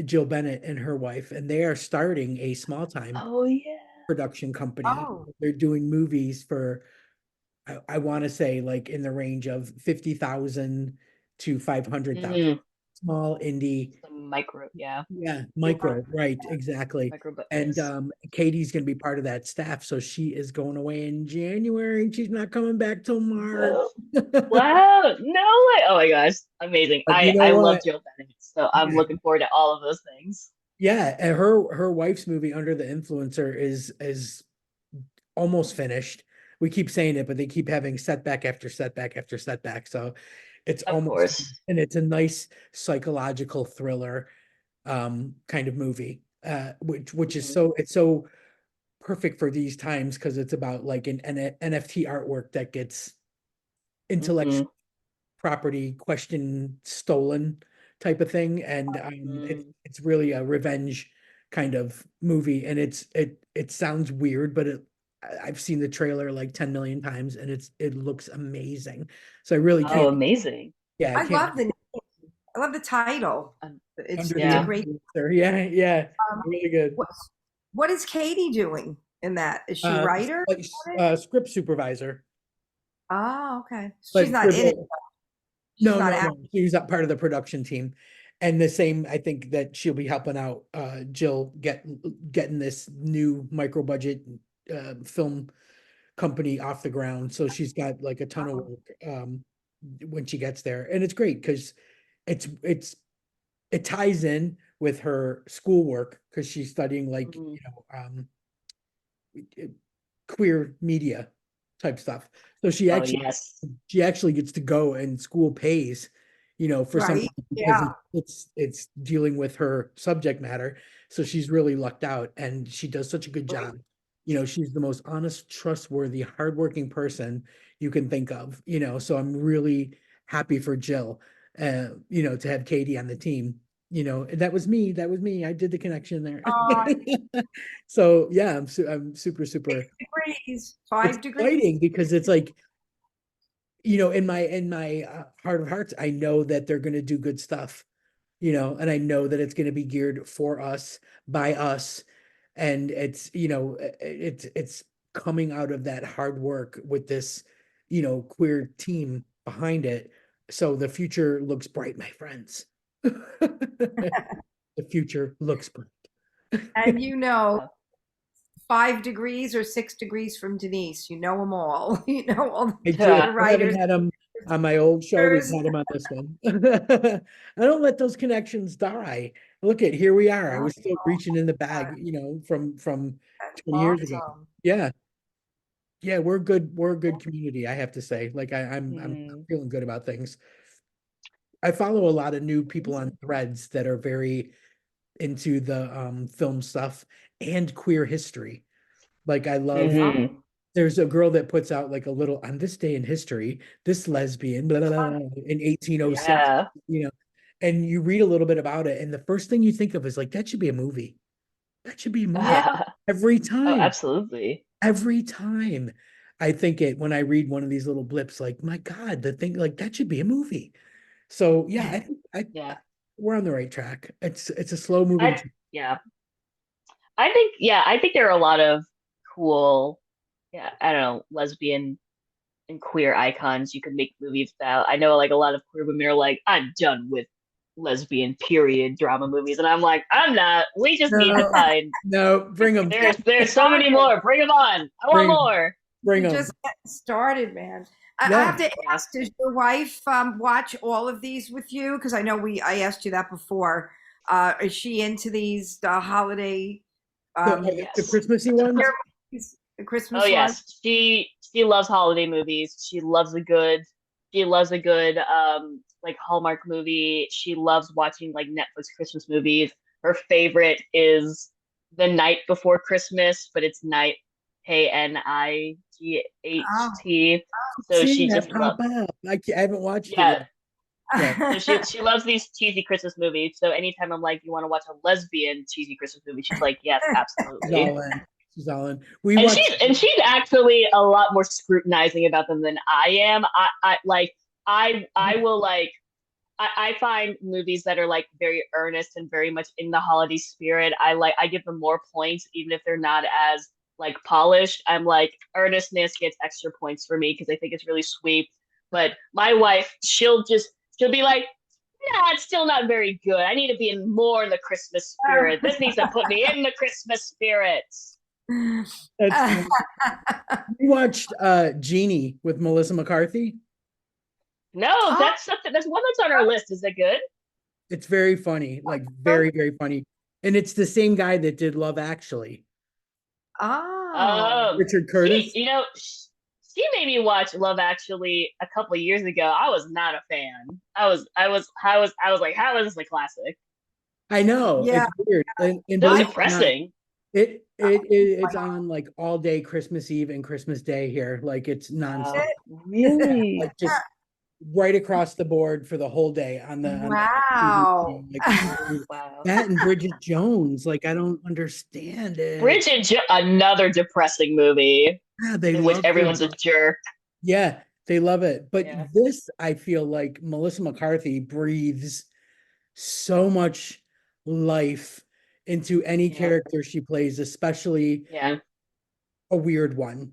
Jill Bennett and her wife, and they are starting a small time Oh yeah. production company. Oh. They're doing movies for, I want to say like in the range of 50,000 to 500,000. Mm, Small indie. some micro, yeah, Yeah, micro, right, exactly. micro And budgets. Katie's gonna be part of that staff, so she is going away in January and she's not coming back till March. Wow, no way. Oh my gosh, amazing. But you know I love what? Jill Bennett, so I'm Yeah, looking forward to all of those things. yeah, and her wife's movie Under the Influencer is almost finished. We keep saying it, but they keep having setback after setback after setback. So it's Of almost, course. and it's a nice psychological thriller kind of movie. Which is Hmm. so, it's so perfect for these times because it's about like an NFT artwork that gets intellectual Hmm. property question stolen type of thing, and Hmm. it's really a revenge kind of movie, and it sounds weird, but I've seen the trailer like 10 million times, and it looks amazing. So I really Oh, can't, amazing. yeah, I I can't. love the I love the title. Under It's the a Yeah. great. Influencer, yeah, yeah, Um, really good. what is Katie doing in that? Is she writer Like on it? script supervisor, Oh, okay. She's but for not in it. the She's no, not no, acting. no. She's not part of the production team. And the same, I think that she'll be helping out Jill getting this new micro budget film company off the ground. So she's got like a ton of work when she gets there. And it's great because it's it ties in with her schoolwork because she's studying like, Hmm. queer media type stuff. So she Oh, actually yes. she actually gets to go and school pays, for some Right. because Yeah. it's dealing with her subject matter. So she's really lucked out and she does such a good Great. job. She's the most honest, trustworthy, hardworking person you can think of, so I'm really happy for Jill, to have Katie on the team. And that was me. That was me. I did the connection there. Uh, So yeah, I'm super, six super, degrees, it's 5 degrees. exciting because it's like, in my heart of hearts, I know that they're going to do good stuff, and I know that it's going to be geared for us, by us, and it's coming out of that hard work with this, queer team behind it. So the future looks bright, my friends. The future looks bright. And 5 degrees or 6 degrees from Denise. You know them all. You know all I the do. Yeah. I haven't writers. had him on my old show. We've had him on this one. I don't let those connections die. Look at, here we are. I Oh, was still reaching in the bag, from that's 20 years ago. awesome. Yeah. Yeah, we're good. We're a good community, I have to say. Like I'm Hmm. feeling good about things. I follow a lot of new people on threads that are very into the film stuff and queer history. Like I love, Oh, Hmm. there's a girl that puts out like a little, on this day in history, this lesbian, blah, blah, blah, blah, in 1806, Yeah. and you read a little bit about it, and the first thing you think of is like, that should be a movie. That should be a movie. yeah. Every Oh, time, absolutely. every time I think it, when I read one of these little blips, like, my God, the thing, like, that should be a movie. So yeah, I think Yeah. we're on the right track. It's a slow moving. I yeah. I think there are a lot of cool, yeah, I don't know, lesbian and queer icons you could make movies about. I know like a lot of queer women are like, I'm done with lesbian period drama movies, and I'm like, I'm not. We just need to No, find no, bring them, there's so many more. Bring them on. I want bring, more. bring You're them. just getting started, man. I Yeah. have to Yeah. ask, does your wife watch all of these with you? Because I know I asked you that before. Is she into these holiday The Yes. Christmassy ones. ceremonies, the Oh Christmas ones? yes. She loves holiday movies. She loves a good like Hallmark movie. She loves watching like Netflix Christmas movies. Her favorite is The Night Before Christmas, but it's Night Night. So Seeing she that just pop loves up. I haven't watched it yeah. yet. Yeah. So she loves these cheesy Christmas movies. So anytime I'm like, you want to watch a lesbian cheesy Christmas movie, she's like, yes, She's absolutely. all in. She's all in. We And watched. she's actually a lot more scrutinizing about them than I am. I will like I find movies that are like very earnest and very much in the holiday spirit. I give them more points even if they're not as like polished, I'm like earnestness gets extra points for me because I think it's really sweet. But my wife, she'll be like, yeah, it's still not very good. I need to be more in the Christmas spirit. This needs to put me in the Christmas spirit. That's funny. We watched Genie with Melissa McCarthy. No, that's something. That's one that's on our list. Is it good? It's very funny, like very, very funny. And it's the same guy that did Love Actually. Oh. Richard Curtis. She made me watch Love Actually a couple of years ago. I was not a fan. I was like, how is this a classic? I know. Yeah. It's weird. And It's believe it or not, depressing. it's on like all day Christmas Eve and Christmas Day here. Like it's nonstop. Really? Like just right across the board for the whole day on the Wow. like, Wow. that and Bridget Jones. Like I don't understand it. Another depressing movie Yeah, they in which love everyone's it. a jerk. Yeah, they love it. But Yeah. this, I feel like Melissa McCarthy breathes so much life into any Yeah. character she plays, especially Yeah. a weird one.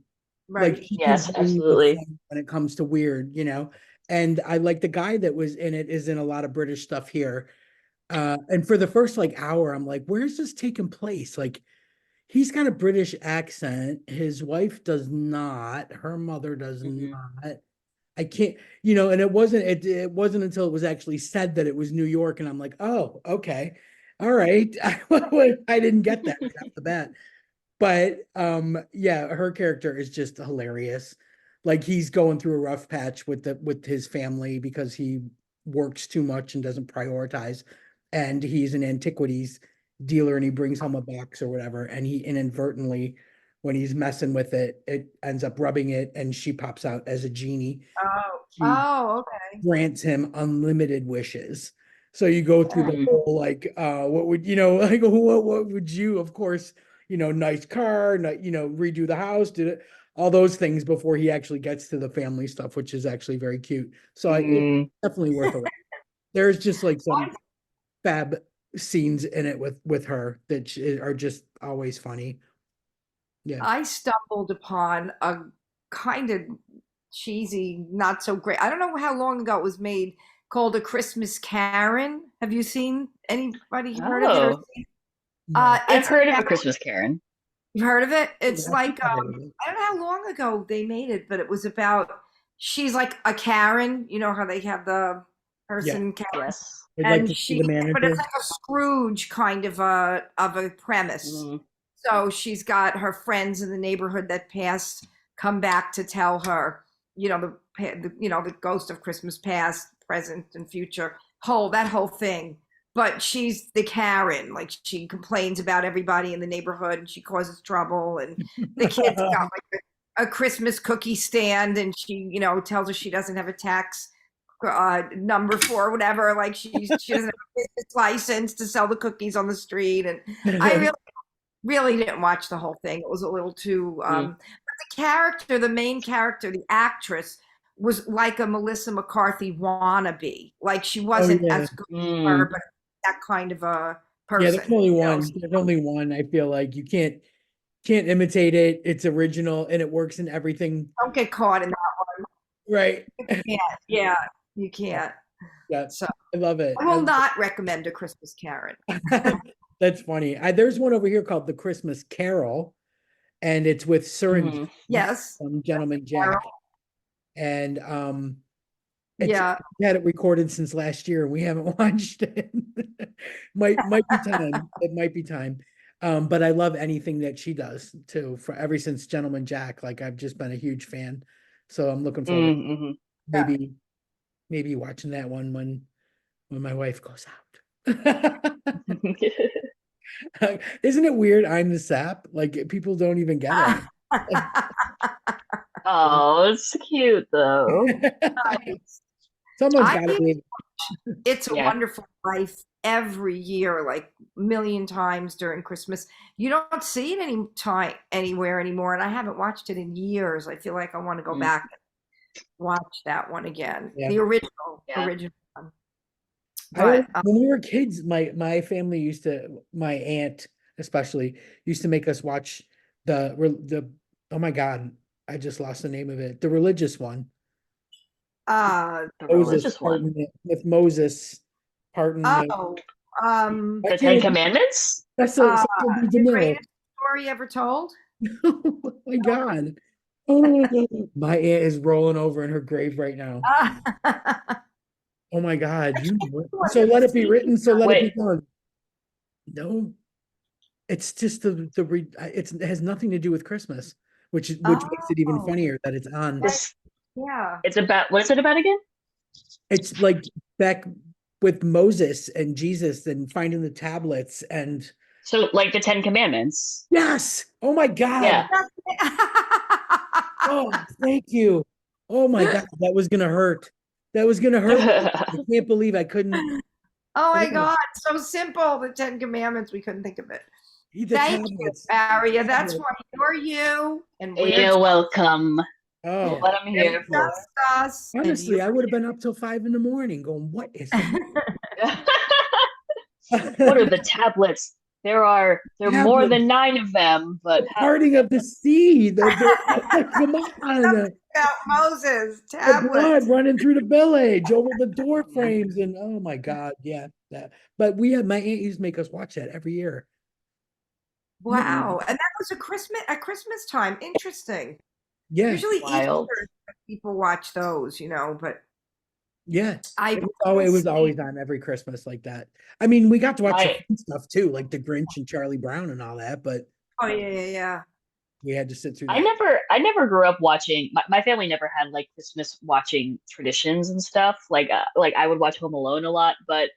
Right. Like she Yes, can bring the absolutely. fun when it comes to weird, you know. And I like the guy that was in it is in a lot of British stuff here. And for the first like hour, I'm like, where's this taking place? Like he's got a British accent. His wife does not. Her mother does Mhm. not. I can't, you know, and it wasn't until it was actually said that it was New York, and I'm like, oh, okay. All right. I didn't get that right off the bat. But yeah, her character is just hilarious. Like he's going through a rough patch with his family because he works too much and doesn't prioritize. And he's an antiquities dealer and he brings home a box or whatever. And he inadvertently, when he's messing with it, it ends up rubbing it and she pops out as a genie. She Okay. grants him unlimited wishes. So you go through the Mm. whole like, what would you know, like what would you, of course, you know, nice car, you know, redo the house, did it, all those things before he actually gets to the family stuff, which is actually very cute. So it's Mm. definitely worth a watch. There's just like some fab scenes in it with her that are just always funny. Yeah. I stumbled upon a kind of cheesy, not so great. I don't know how long ago it was made, called A Christmas Karen. Have you seen anybody heard of it? Oh, I've It's heard of A about, Christmas Karen. you've heard of it? It's Yeah, like I've heard of it. I don't know how long ago they made it, but it was about she's like a Karen. You know how they have the person Karen, Yes. I'd like and to see she, the but it's manager. like a Scrooge kind of a premise. Mm. So she's got her friends in the neighborhood that passed come back to tell her, you know, the ghost of Christmas past, present, and future, that whole thing. But she's the Karen, like she complains about everybody in the neighborhood, and she causes trouble. And the kids got like a Christmas cookie stand, and she, tells her she doesn't have a tax number for whatever. Like she doesn't have a business license to sell the cookies on the street, and I really didn't watch the whole thing. It was a little too but the main character, the actress was like a Melissa McCarthy wannabe. Like she wasn't yeah. as good as her, but that kind of a person. Yeah, there's only one. There's only one. I feel like you can't imitate it. It's original and it works in everything. Don't get caught in that one. Right. You can't. Yeah, you can't. Yeah. So I love it. I will not recommend A Christmas Karen. That's funny. There's one over here called The Christmas Carol, and it's with Sir and Yes. Gentleman Jack. And Yeah. we had it recorded since last year and we haven't watched it. might be time. It might be time. But I love anything that she does too. For ever since Gentleman Jack, like I've just been a huge fan. So I'm looking forward to maybe watching that one when my wife goes out. Isn't it weird? I'm the sap. Like people don't even get it. Oh, it's cute though. Someone's got to be. It's a Wonderful Life every year, like a million times during Christmas. You don't see it anywhere anymore, and I haven't watched it in years. I feel like I want to go back and watch that one again. Yeah. The original one. But, when we were kids, my family my aunt especially used to make us watch The oh my God, I just lost the name of it. The religious one. Uh, The Moses, religious one. pardon it, with Moses, pardon the. oh, I The Ten can't. Commandments? That's uh, so be the DeMille. greatest story ever told. Oh my God. Oh, my aunt is rolling over in her grave right now. Oh my God. So let it be written, so let it be Wait, done. No, it's just it has nothing to do with Christmas, which makes it even Oh, funnier that it's on. that, this yeah. it's about what is it about again? It's like back with Moses and Jesus and finding the tablets and So like the Ten Commandments. yes. Oh my God. Yeah. Oh, thank you. Oh my God, that was gonna hurt. That was gonna hurt me. I can't believe I couldn't. Oh my Oh, God, so simple. The Ten Commandments. We couldn't think of it. eat the Thank you, tablets. Aria. That's why you're you, and we're You're welcome. Oh, What I'm here for. just us. And honestly, I would have been up till 5 in the morning going, what is the What are the tablets? There are more tablets? than 9 of them, but The parting of the sea. Come on. about Moses The tablets. blood running through the village over the door frames. And oh my God, yeah. That. But my aunt used to make us watch that every year. Wow, and that was at Christmas time. Interesting. Yeah, Usually wild. Easter people watch those, but yeah. I It was always on every Christmas like that. I mean, we got to watch the My fun stuff too, like the Grinch and Charlie Brown and all that, but oh yeah. we had to sit through I that. never grew up watching my family never had like Christmas watching traditions and stuff. Like I would watch Home Alone a lot, but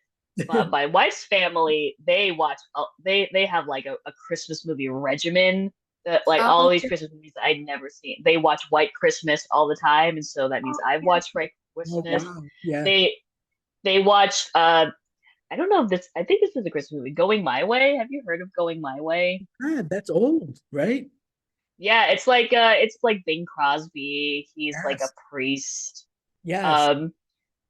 my wife's family, they watch they have like a Christmas movie regimen that like all Oh, these Christmas movies that I'd never seen. They watch White Christmas all the time, and so that means I've yeah. watched White Oh Christmas. wow. Yeah. They they watched I don't know if this I think this is a Christmas movie, Going My Way. Have you heard of Going My Way? Ah, that's old, right? Yeah, it's like Bing Crosby. He's like a Yes. priest. Yes. Um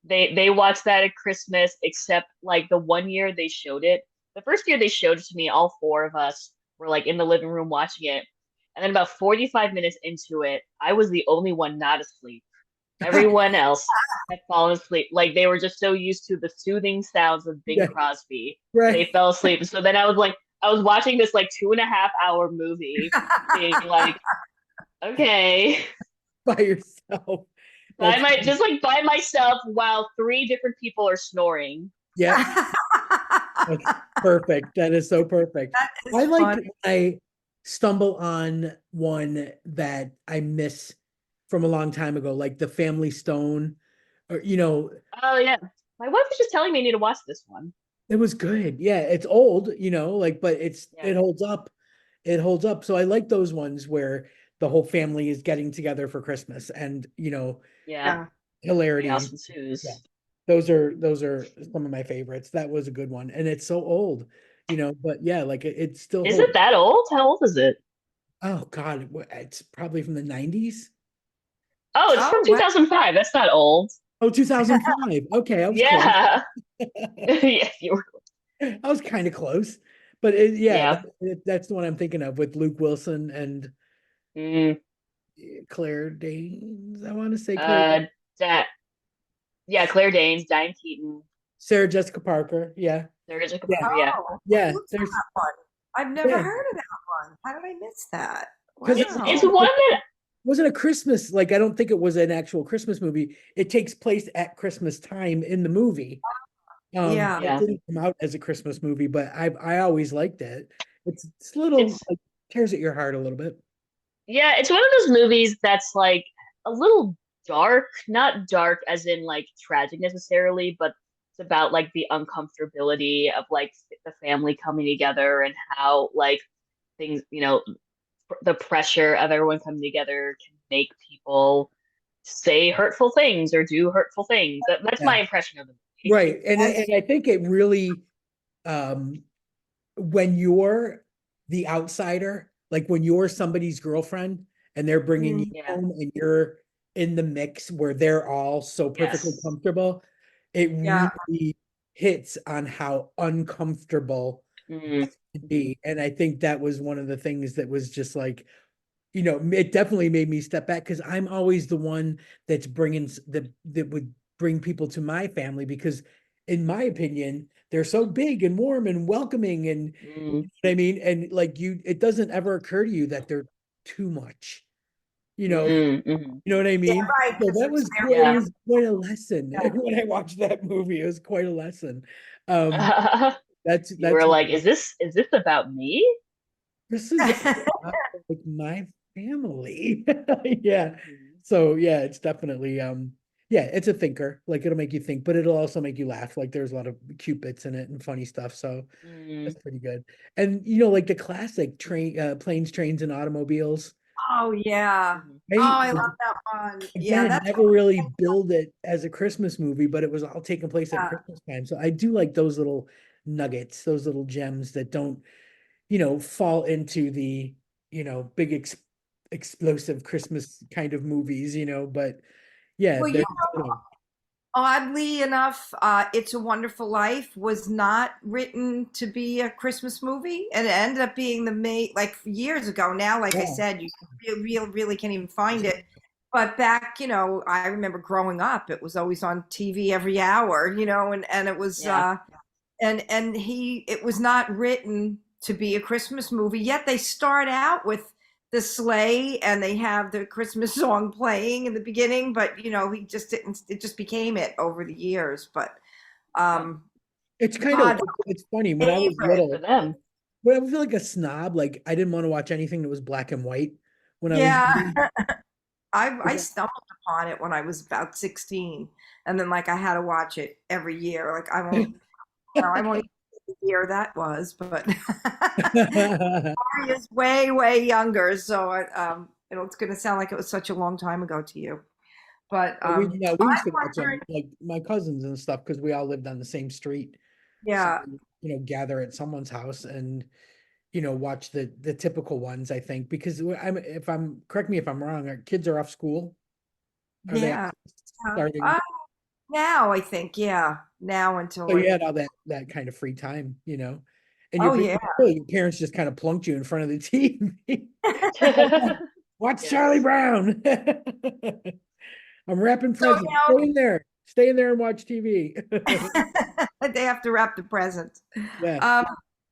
they watched that at Christmas, except like the one year they showed it. The first year they showed it to me, all four of us were like in the living room watching it. And then about 45 minutes into it, I was the only one not asleep. Everyone else had fallen asleep. Like they were just so used to the soothing sounds of Bing Yeah. Crosby. They Right. fell asleep. So then I was watching this like 2.5 hour movie, being like, okay, By yourself. by That's my just like by myself while three different people are snoring. yeah. That's perfect. That is so perfect. That is I like funny. when I stumble on one that I miss from a long time ago, like the Family Stone, or Oh yeah. My wife was just telling me I need to watch this one. it was good. Yeah, it's old, like, but Yeah. it holds up. It holds up. So I like those ones where the whole family is getting together for Christmas and Yeah. Yeah. hilarity. Chaos ensues. Yeah. Those are some of my favorites. That was a good one. And it's so old, but yeah, like it still Is holds. it that old? How old is it? Oh God, it's probably from the 90s. Oh, it's from Oh, wow. 2005. That's not old. Oh, 2005. Okay, I was close. Yeah. Yeah, you were. I was kind of close. But yeah, Yeah. that's the one I'm thinking of with Luke Wilson and Mm, Claire Danes. I want to say Claire, uh, that. Yeah, Claire Danes, Diane Keaton, Sarah Jessica Parker. Yeah. Sarah Jessica Yeah. Parker. Yeah. Oh, Yeah. what's There's that one? I've never yeah. heard of that one. How did I miss that? Because It's Wow. one that. wasn't a Christmas, like I don't think it was an actual Christmas movie. It takes place at Christmas time in the movie. Yeah. It Yeah. didn't come out as a Christmas movie, but I always liked it. It's a little It's like tears at your heart a little bit. Yeah, it's one of those movies that's like a little dark, not dark as in like tragic necessarily, but it's about like the uncomfortability of like the family coming together and how like things, the pressure of everyone coming together can make people say hurtful things or do hurtful things. That's Yeah. my impression of the movie. Right. And I think it really um when you're the outsider, like when you're somebody's girlfriend and they're bringing you Mm, Yeah. home and you're in the mix where they're all so perfectly Yes. comfortable, it yeah. really hits on how uncomfortable Mm, be. And I think that was one of the things that was just like, it definitely made me step back because I'm always the one that's that would bring people to my family because, in my opinion, they're so big and warm and welcoming and mm, I mean, and like it doesn't ever occur to you that they're too much. You know, mm, mm. you know what I Yeah, mean? right. So Because that it's was their quite, it Yeah. was quite a lesson yeah. when I watched that movie. It was quite a lesson. Um, You were that's like, is this about me? this is like my family. Yeah. Mhm. So yeah, it's definitely yeah, it's a thinker. Like it'll make you think, but it'll also make you laugh. Like there's a lot of cute bits in it and funny stuff. So Mm, that's pretty good. And like the classic planes, trains, and automobiles. Oh yeah. mhm. Oh, Right? I love that one. Yeah, Again, that's never really build it as a Christmas movie, but it was all taking place at yeah. Christmas time. So I do like those little nuggets, those little gems that don't, fall into the, big explosive Christmas kind of movies, but yeah, Well, there's oddly enough, It's a Wonderful Life was not written to be a Christmas movie, and it ended up being the main, like years ago. Now, like I yeah. said, you really can't even find it. But back, I remember growing up, it was always on TV every hour, and it was, Yeah. and it was not written to be a Christmas movie. Yet they start out with the sleigh and they have the Christmas song playing in the beginning, but he just didn't. It just became it over the years. But Yeah. It's kind of God, it's funny when I was favorite. For little, them. when I feel like a snob, like I didn't want to watch anything that was black and white when I was Yeah, young. I stumbled upon it when I was about 16, and then like I had to watch it every year. Like I won't even say the year that was, but Ari is way younger, so it's going to sound like it was such a long time ago to you. But We used to I'm watch them wondering, like my cousins and stuff because we all lived on the same street. So yeah, gather at someone's house and watch the typical ones. I think because if I'm correct me if I'm wrong. Our kids are off school. Are they yeah. starting? Now I think, yeah, now until So you like, had all that kind of free time, and oh yeah, your parents just kind of plunked you in front of the TV. Watch Yeah. Charlie Brown. I'm wrapping so presents. Stay in there and watch TV. they have to wrap the presents. Yeah. Um,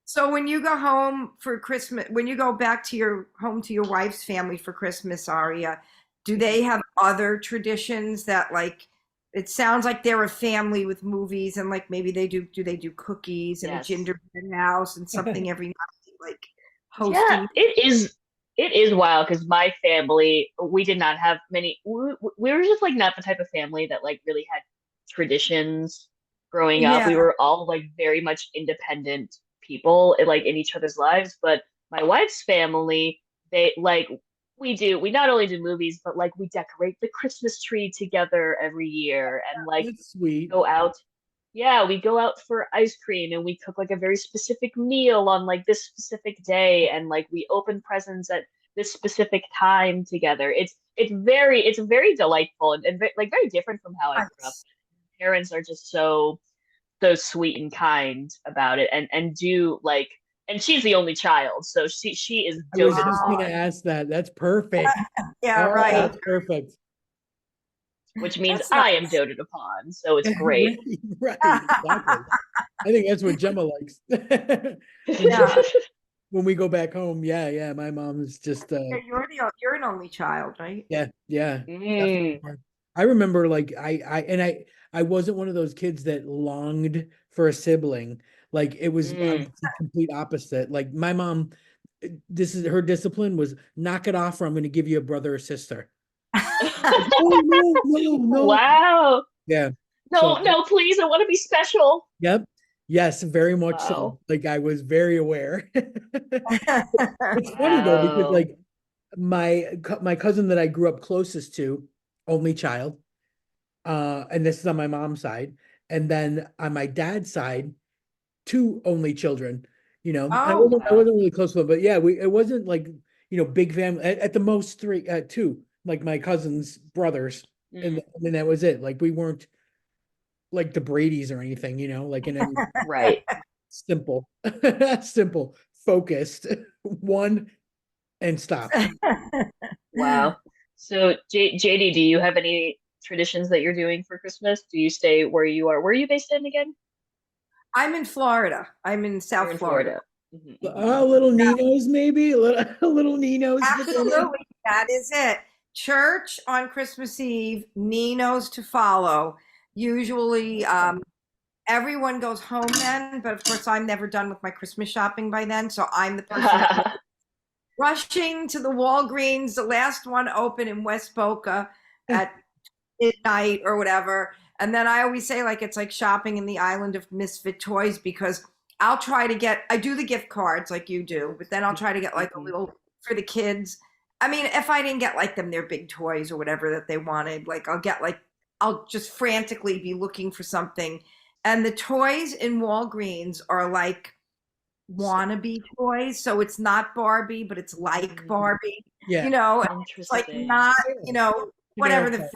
so when you go home for Christmas, when you go back to your home to your wife's family for Christmas, Aria, do they have other traditions that like? It sounds like they're a family with movies and like maybe they do. Do they do cookies and a Yes. gingerbread house and something every night, like Yeah, hosting? it is wild because my family, we did not have many we were just like not the type of family that like really had traditions growing up. Yeah, We were all like very much independent people like in each other's lives, but my wife's family, they like we not only do movies, but like we decorate the Christmas tree together every year and like That's sweet. go out. Yeah, we go out for ice cream and we cook like a very specific meal on like this specific day and like we open presents at this specific time together. It's very delightful and like very different from how I grew up. nice. Parents are just so sweet and kind about it and do like and she's the only child, so she is I was doted just Oh, gonna upon, ask that. That's perfect. yeah, Oh, right. that's perfect. which means That's I am nice. doted upon, so it's great. Right, right, exactly. I think that's what Gemma likes. When Yeah, we go back home, yeah, my mom is just you're an only child, right? yeah, Mm, definitely. I remember like I wasn't one of those kids that longed for a sibling. Like I was mm. the complete opposite. Like my mom, this is her discipline was knock it off or I'm gonna give you a brother or sister. Like, oh no. Wow. Yeah. So No, no, please, I want to be special. yep. Yes, very much so. Wow. Like I was very aware. It's funny though, because Wow. like my cousin that I grew up closest to, only child, and this is on my mom's side, and then on my dad's side, two only children. And I Oh, wasn't I Wow. wasn't really close to them, but yeah, it wasn't like big family. At the most three, two, like my cousin's brothers, and Mm, then that was it. Like we weren't like the Brady's or anything, like in any. right. Simple, simple, focused, one and stop. Wow. So, JD, do you have any traditions that you're doing for Christmas? Do you stay where you are? Where are you based in again? I'm in Florida. I'm in You're South in Florida. Florida. A little Ninos, maybe a little Ninos for dinner. Absolutely. That is it. Church on Christmas Eve, Nino's to follow. Usually, everyone goes home then, but of course, I'm never done with my Christmas shopping by then. So I'm the person that rushing to the Walgreens, the last one open in West Boca at midnight or whatever. And then I always say, like, it's like shopping in the island of misfit toys because I'll try to get, I do the gift cards like you do, but then I'll try to get like a little for the kids. I mean, if I didn't get like them their big toys or whatever that they wanted, like I'll get like, I'll just frantically be looking for something. And the toys in Walgreens are like wannabe toys. So it's not Barbie, but it's like Barbie, Yeah. you know, and it's like Interesting. not, you know, whatever the,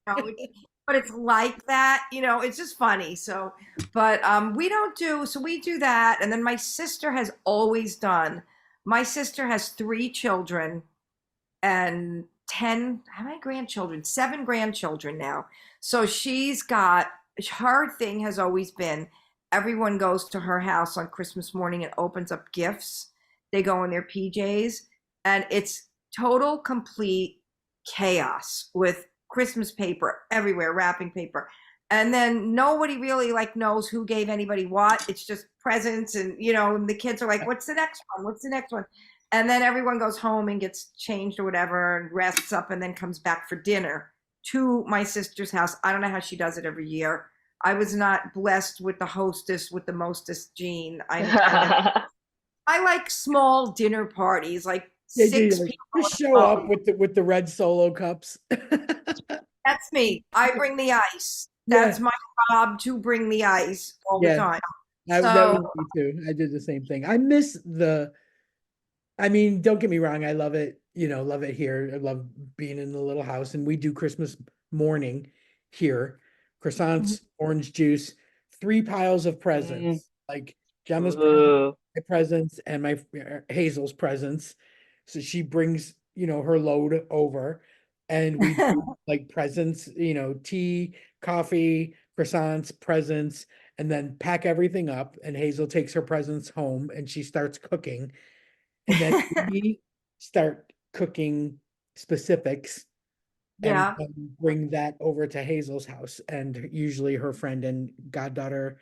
Generic. you know, but it's like that, you know, it's just funny. So, but we don't do, so we do that. And then my sister has always done, my sister has 3 children and 10, how many grandchildren? 7 grandchildren now. So she's got, her thing has always been everyone goes to her house on Christmas morning and opens up gifts. They go in their PJs and it's total complete chaos with Christmas paper everywhere, wrapping paper. And then nobody really like knows who gave anybody what. It's just presents and you know, and the kids are like, what's the next one? What's the next one? And then everyone goes home and gets changed or whatever and rests up and then comes back for dinner to my sister's house. I don't know how she does it every year. I was not blessed with the hostess with the mostest gene. I like small dinner parties, like Yeah, six yeah, people. just show up with the red Solo cups. That's me. I bring the ice. Yeah. That's my job to bring the ice all the Yeah. time. That So was me too. I did the same thing. I miss I mean, don't get me wrong, I love it, love it here. I love being in the little house and we do Christmas morning here. Croissants, orange juice, 3 piles of Mm. presents. Like Gemma's presents, Ooh. my presents, and my Hazel's presents. So she brings, her load over and we do like presents, tea, coffee, croissants, presents, and then pack everything up. And Hazel takes her presents home and she starts cooking. And then we start cooking specifics and yeah. bring that over to Hazel's house. And usually her friend and goddaughter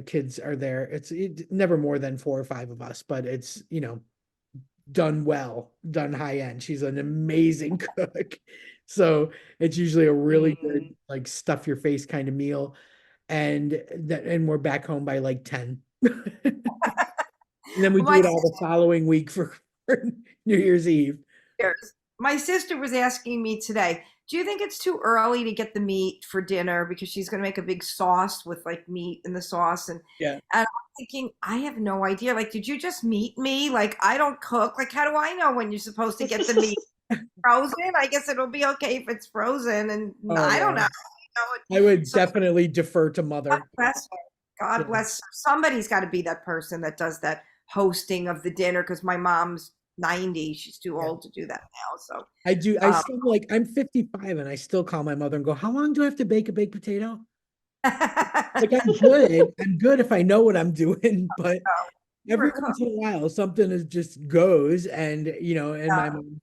kids are there. It's never more than 4 or 5 of us, but it's, done well, done high end. She's an amazing cook. So it's usually a really good, Mm. like stuff your face kind of meal. And we're back home by like 10. And then we do My it all the following week for New Year's Eve. sisters, my sister was asking me today, do you think it's too early to get the meat for dinner because she's going to make a big sauce with like meat in the sauce Yeah. and I'm thinking I have no idea. Like, did you just meet me? Like, I don't cook. Like, how do I know when you're supposed to get the meat frozen? I guess it'll be okay if it's frozen, and Oh, I don't know. yeah. You know, I would so definitely defer to God mother. bless her. God Yeah. bless her. Somebody's got to be that person that does that hosting of the dinner because my mom's 90. She's too Yeah. old to do that now. So I do. I still like, I'm 55 and I still call my mother and go, how long do I have to bake a baked potato? Like I'm good. I'm good if I know what I'm doing, but you're every a cook. once in a while something is just goes and and my Yeah. mom's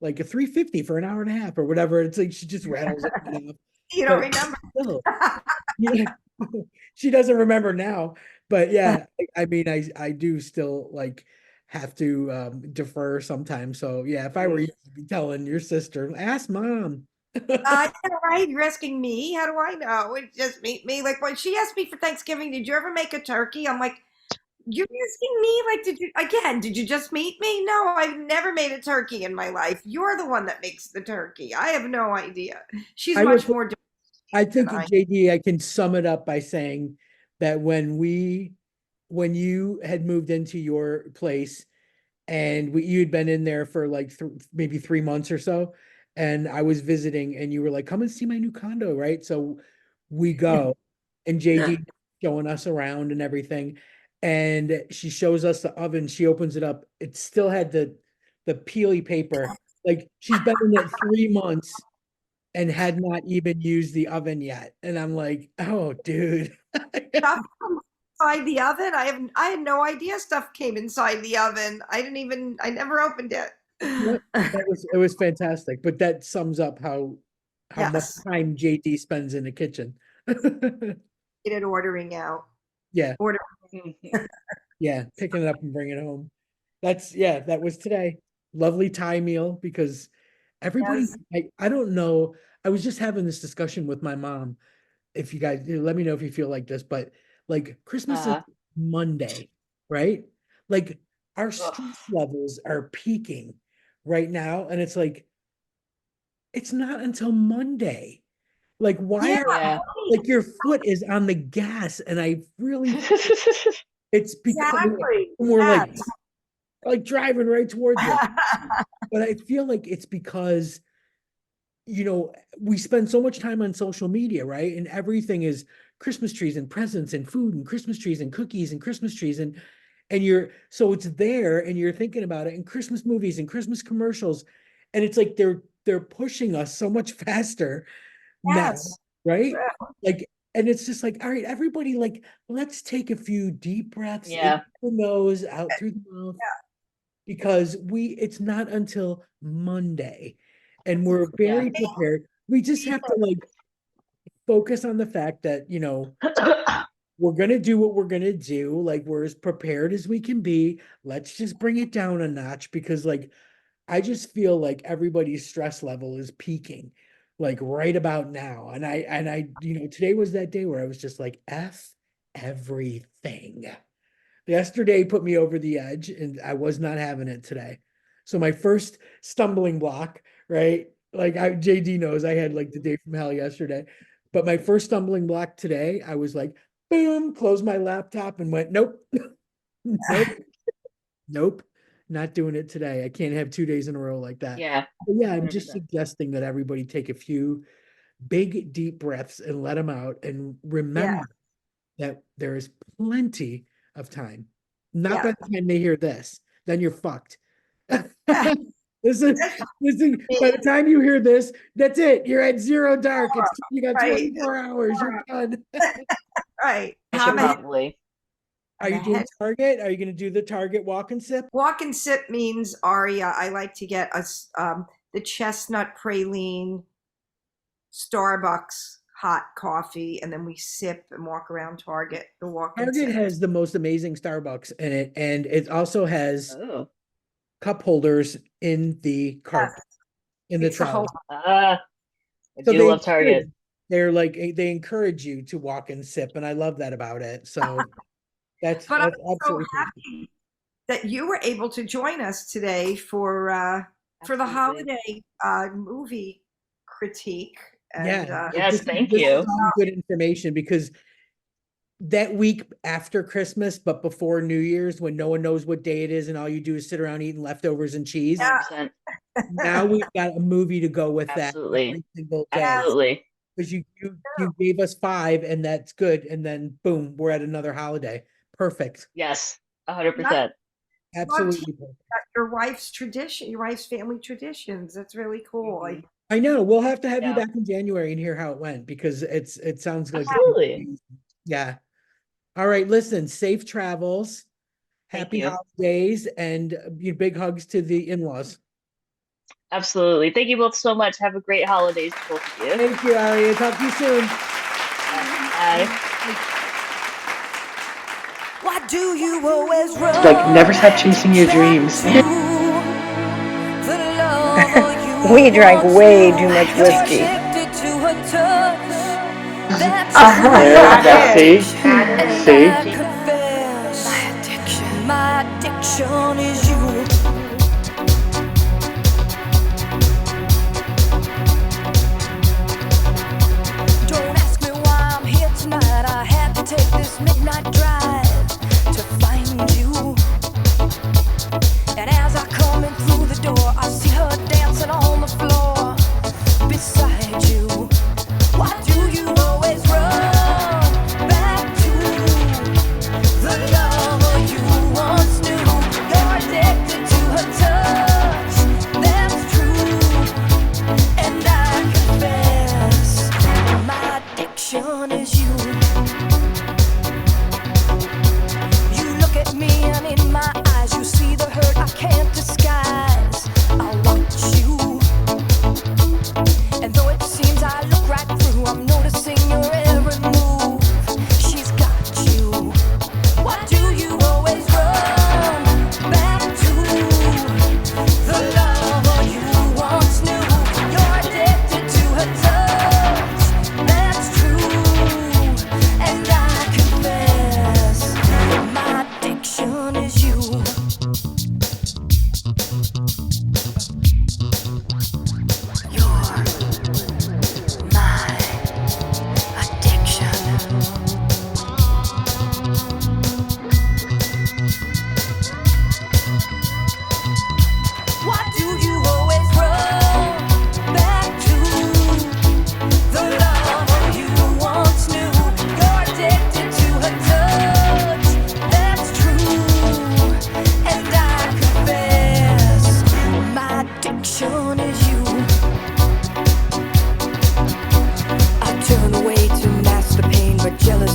like a 350 for an hour and a half or whatever. It's like she just rattles it off. You don't But remember. still, yeah, she doesn't remember now. But yeah, I mean I do still like have to defer sometimes. So yeah, if I were you, I'd be telling your sister, ask mom. Right? You're asking me. How do I know? It just meet me. Like when she asked me for Thanksgiving, did you ever make a turkey? I'm like, you're asking me, like, did you just meet me? No, I've never made a turkey in my life. You're the one that makes the turkey. I have no idea. She's I would much more I than think I. JD, I can sum it up by saying that when you had moved into your place and you'd been in there for like maybe 3 months or so, and I was visiting and you were like, come and see my new condo, right? So we go and JD showing us around and everything. And she shows us the oven. She opens it up. It still had the peely paper. Like she's been in it 3 months and had not even used the oven yet. And I'm like, oh, dude. Stuff comes inside the oven. I had no idea stuff came inside the oven. I never opened it. It was fantastic. But that sums up how much Yes. time JD spends in the kitchen. Get it ordering out. Yeah. Order. Yeah, picking it up and bringing it home. That was today. Lovely Thai meal because everybody, Yes. I don't know. I was just having this discussion with my mom. If you guys let me know if you feel like this, but like Christmas is Monday, right? Like our stress levels are peaking right now, and it's like it's not until Monday. Like why are Yeah. like your foot is on the gas, and I really it's because Exactly. we're Yes. like driving right towards it. But I feel like it's because, we spend so much time on social media, right? And everything is Christmas trees and presents and food and Christmas trees and cookies and Christmas trees and so it's there and you're thinking about it and Christmas movies and Christmas commercials. And it's like they're pushing us so much faster now, Yes. right? Yeah. Like, and it's just like, all right, everybody, like, let's take a few deep breaths Yeah. in through the nose, out through the mouth. Because it's not until Monday and we're very prepared. We just have to like focus on the fact that, we're going to do what we're going to do. Like we're as prepared as we can be. Let's just bring it down a notch because like, I just feel like everybody's stress level is peaking like right about now. And I, today was that day where I was just like, F everything. Yesterday put me over the edge and I was not having it today. So my first stumbling block, right? Like JD knows I had like the day from hell yesterday, but my first stumbling block today, I was like, boom, closed my laptop and went, nope, nope, nope, not doing it today. I can't have 2 days in a row like that. Yeah. But yeah, I'm just 100%. suggesting that everybody take a few big, deep breaths and let them out and remember that there is plenty of time. Not by the time they hear this, then you're fucked. Listen, by the time you hear this, that's it. You're at zero dark. You got 24 hours. You're done. Right. Probably. Are you doing Target? Are you going to do the Target walk and sip? Walk and sip means, Aria, I like to get us the chestnut praline Starbucks hot coffee, and then we sip and walk around Target. The walk and Target sip. has the most amazing Starbucks in it, and it also has Oh. cup holders in the cart, in the It's a whole- trolley. I So do love Target. They're like they encourage you to walk and sip, and I love that about it. So that's But I'm so absolutely happy that you were able to join us today for the Absolutely. holiday movie critique. And, Yes, thank this you. is all good information because that week after Christmas, but before New Year's, when no one knows what day it is and all you do is sit around eating leftovers and cheese. 100%. Now we've got a movie to go with Absolutely. that every single day. Absolutely. Because you gave us 5 and that's good. And then boom, we're at another holiday. Perfect. Yes, 100%. Absolutely perfect. your wife's tradition, your wife's family traditions. That's really cool. Mhm. I know. We'll have to have you Yeah. back in January and hear how it went because it sounds like Absolutely. yeah. All right, listen, safe travels. Thank Happy you. holidays and big hugs to the in-laws. Absolutely. Thank you both so much. Have a great holidays, both of you. Thank you, Aria. Talk to you soon. Bye. Why do you always run? Like, never stop chasing your dreams. We drank way too much whiskey. See? My addiction is you. Don't ask me why I'm here tonight. I had to take this midnight drive to find you. And as I come in through the door, I see her dancing on the floor beside you. Why do you always run back to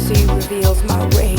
sea reveals my rage.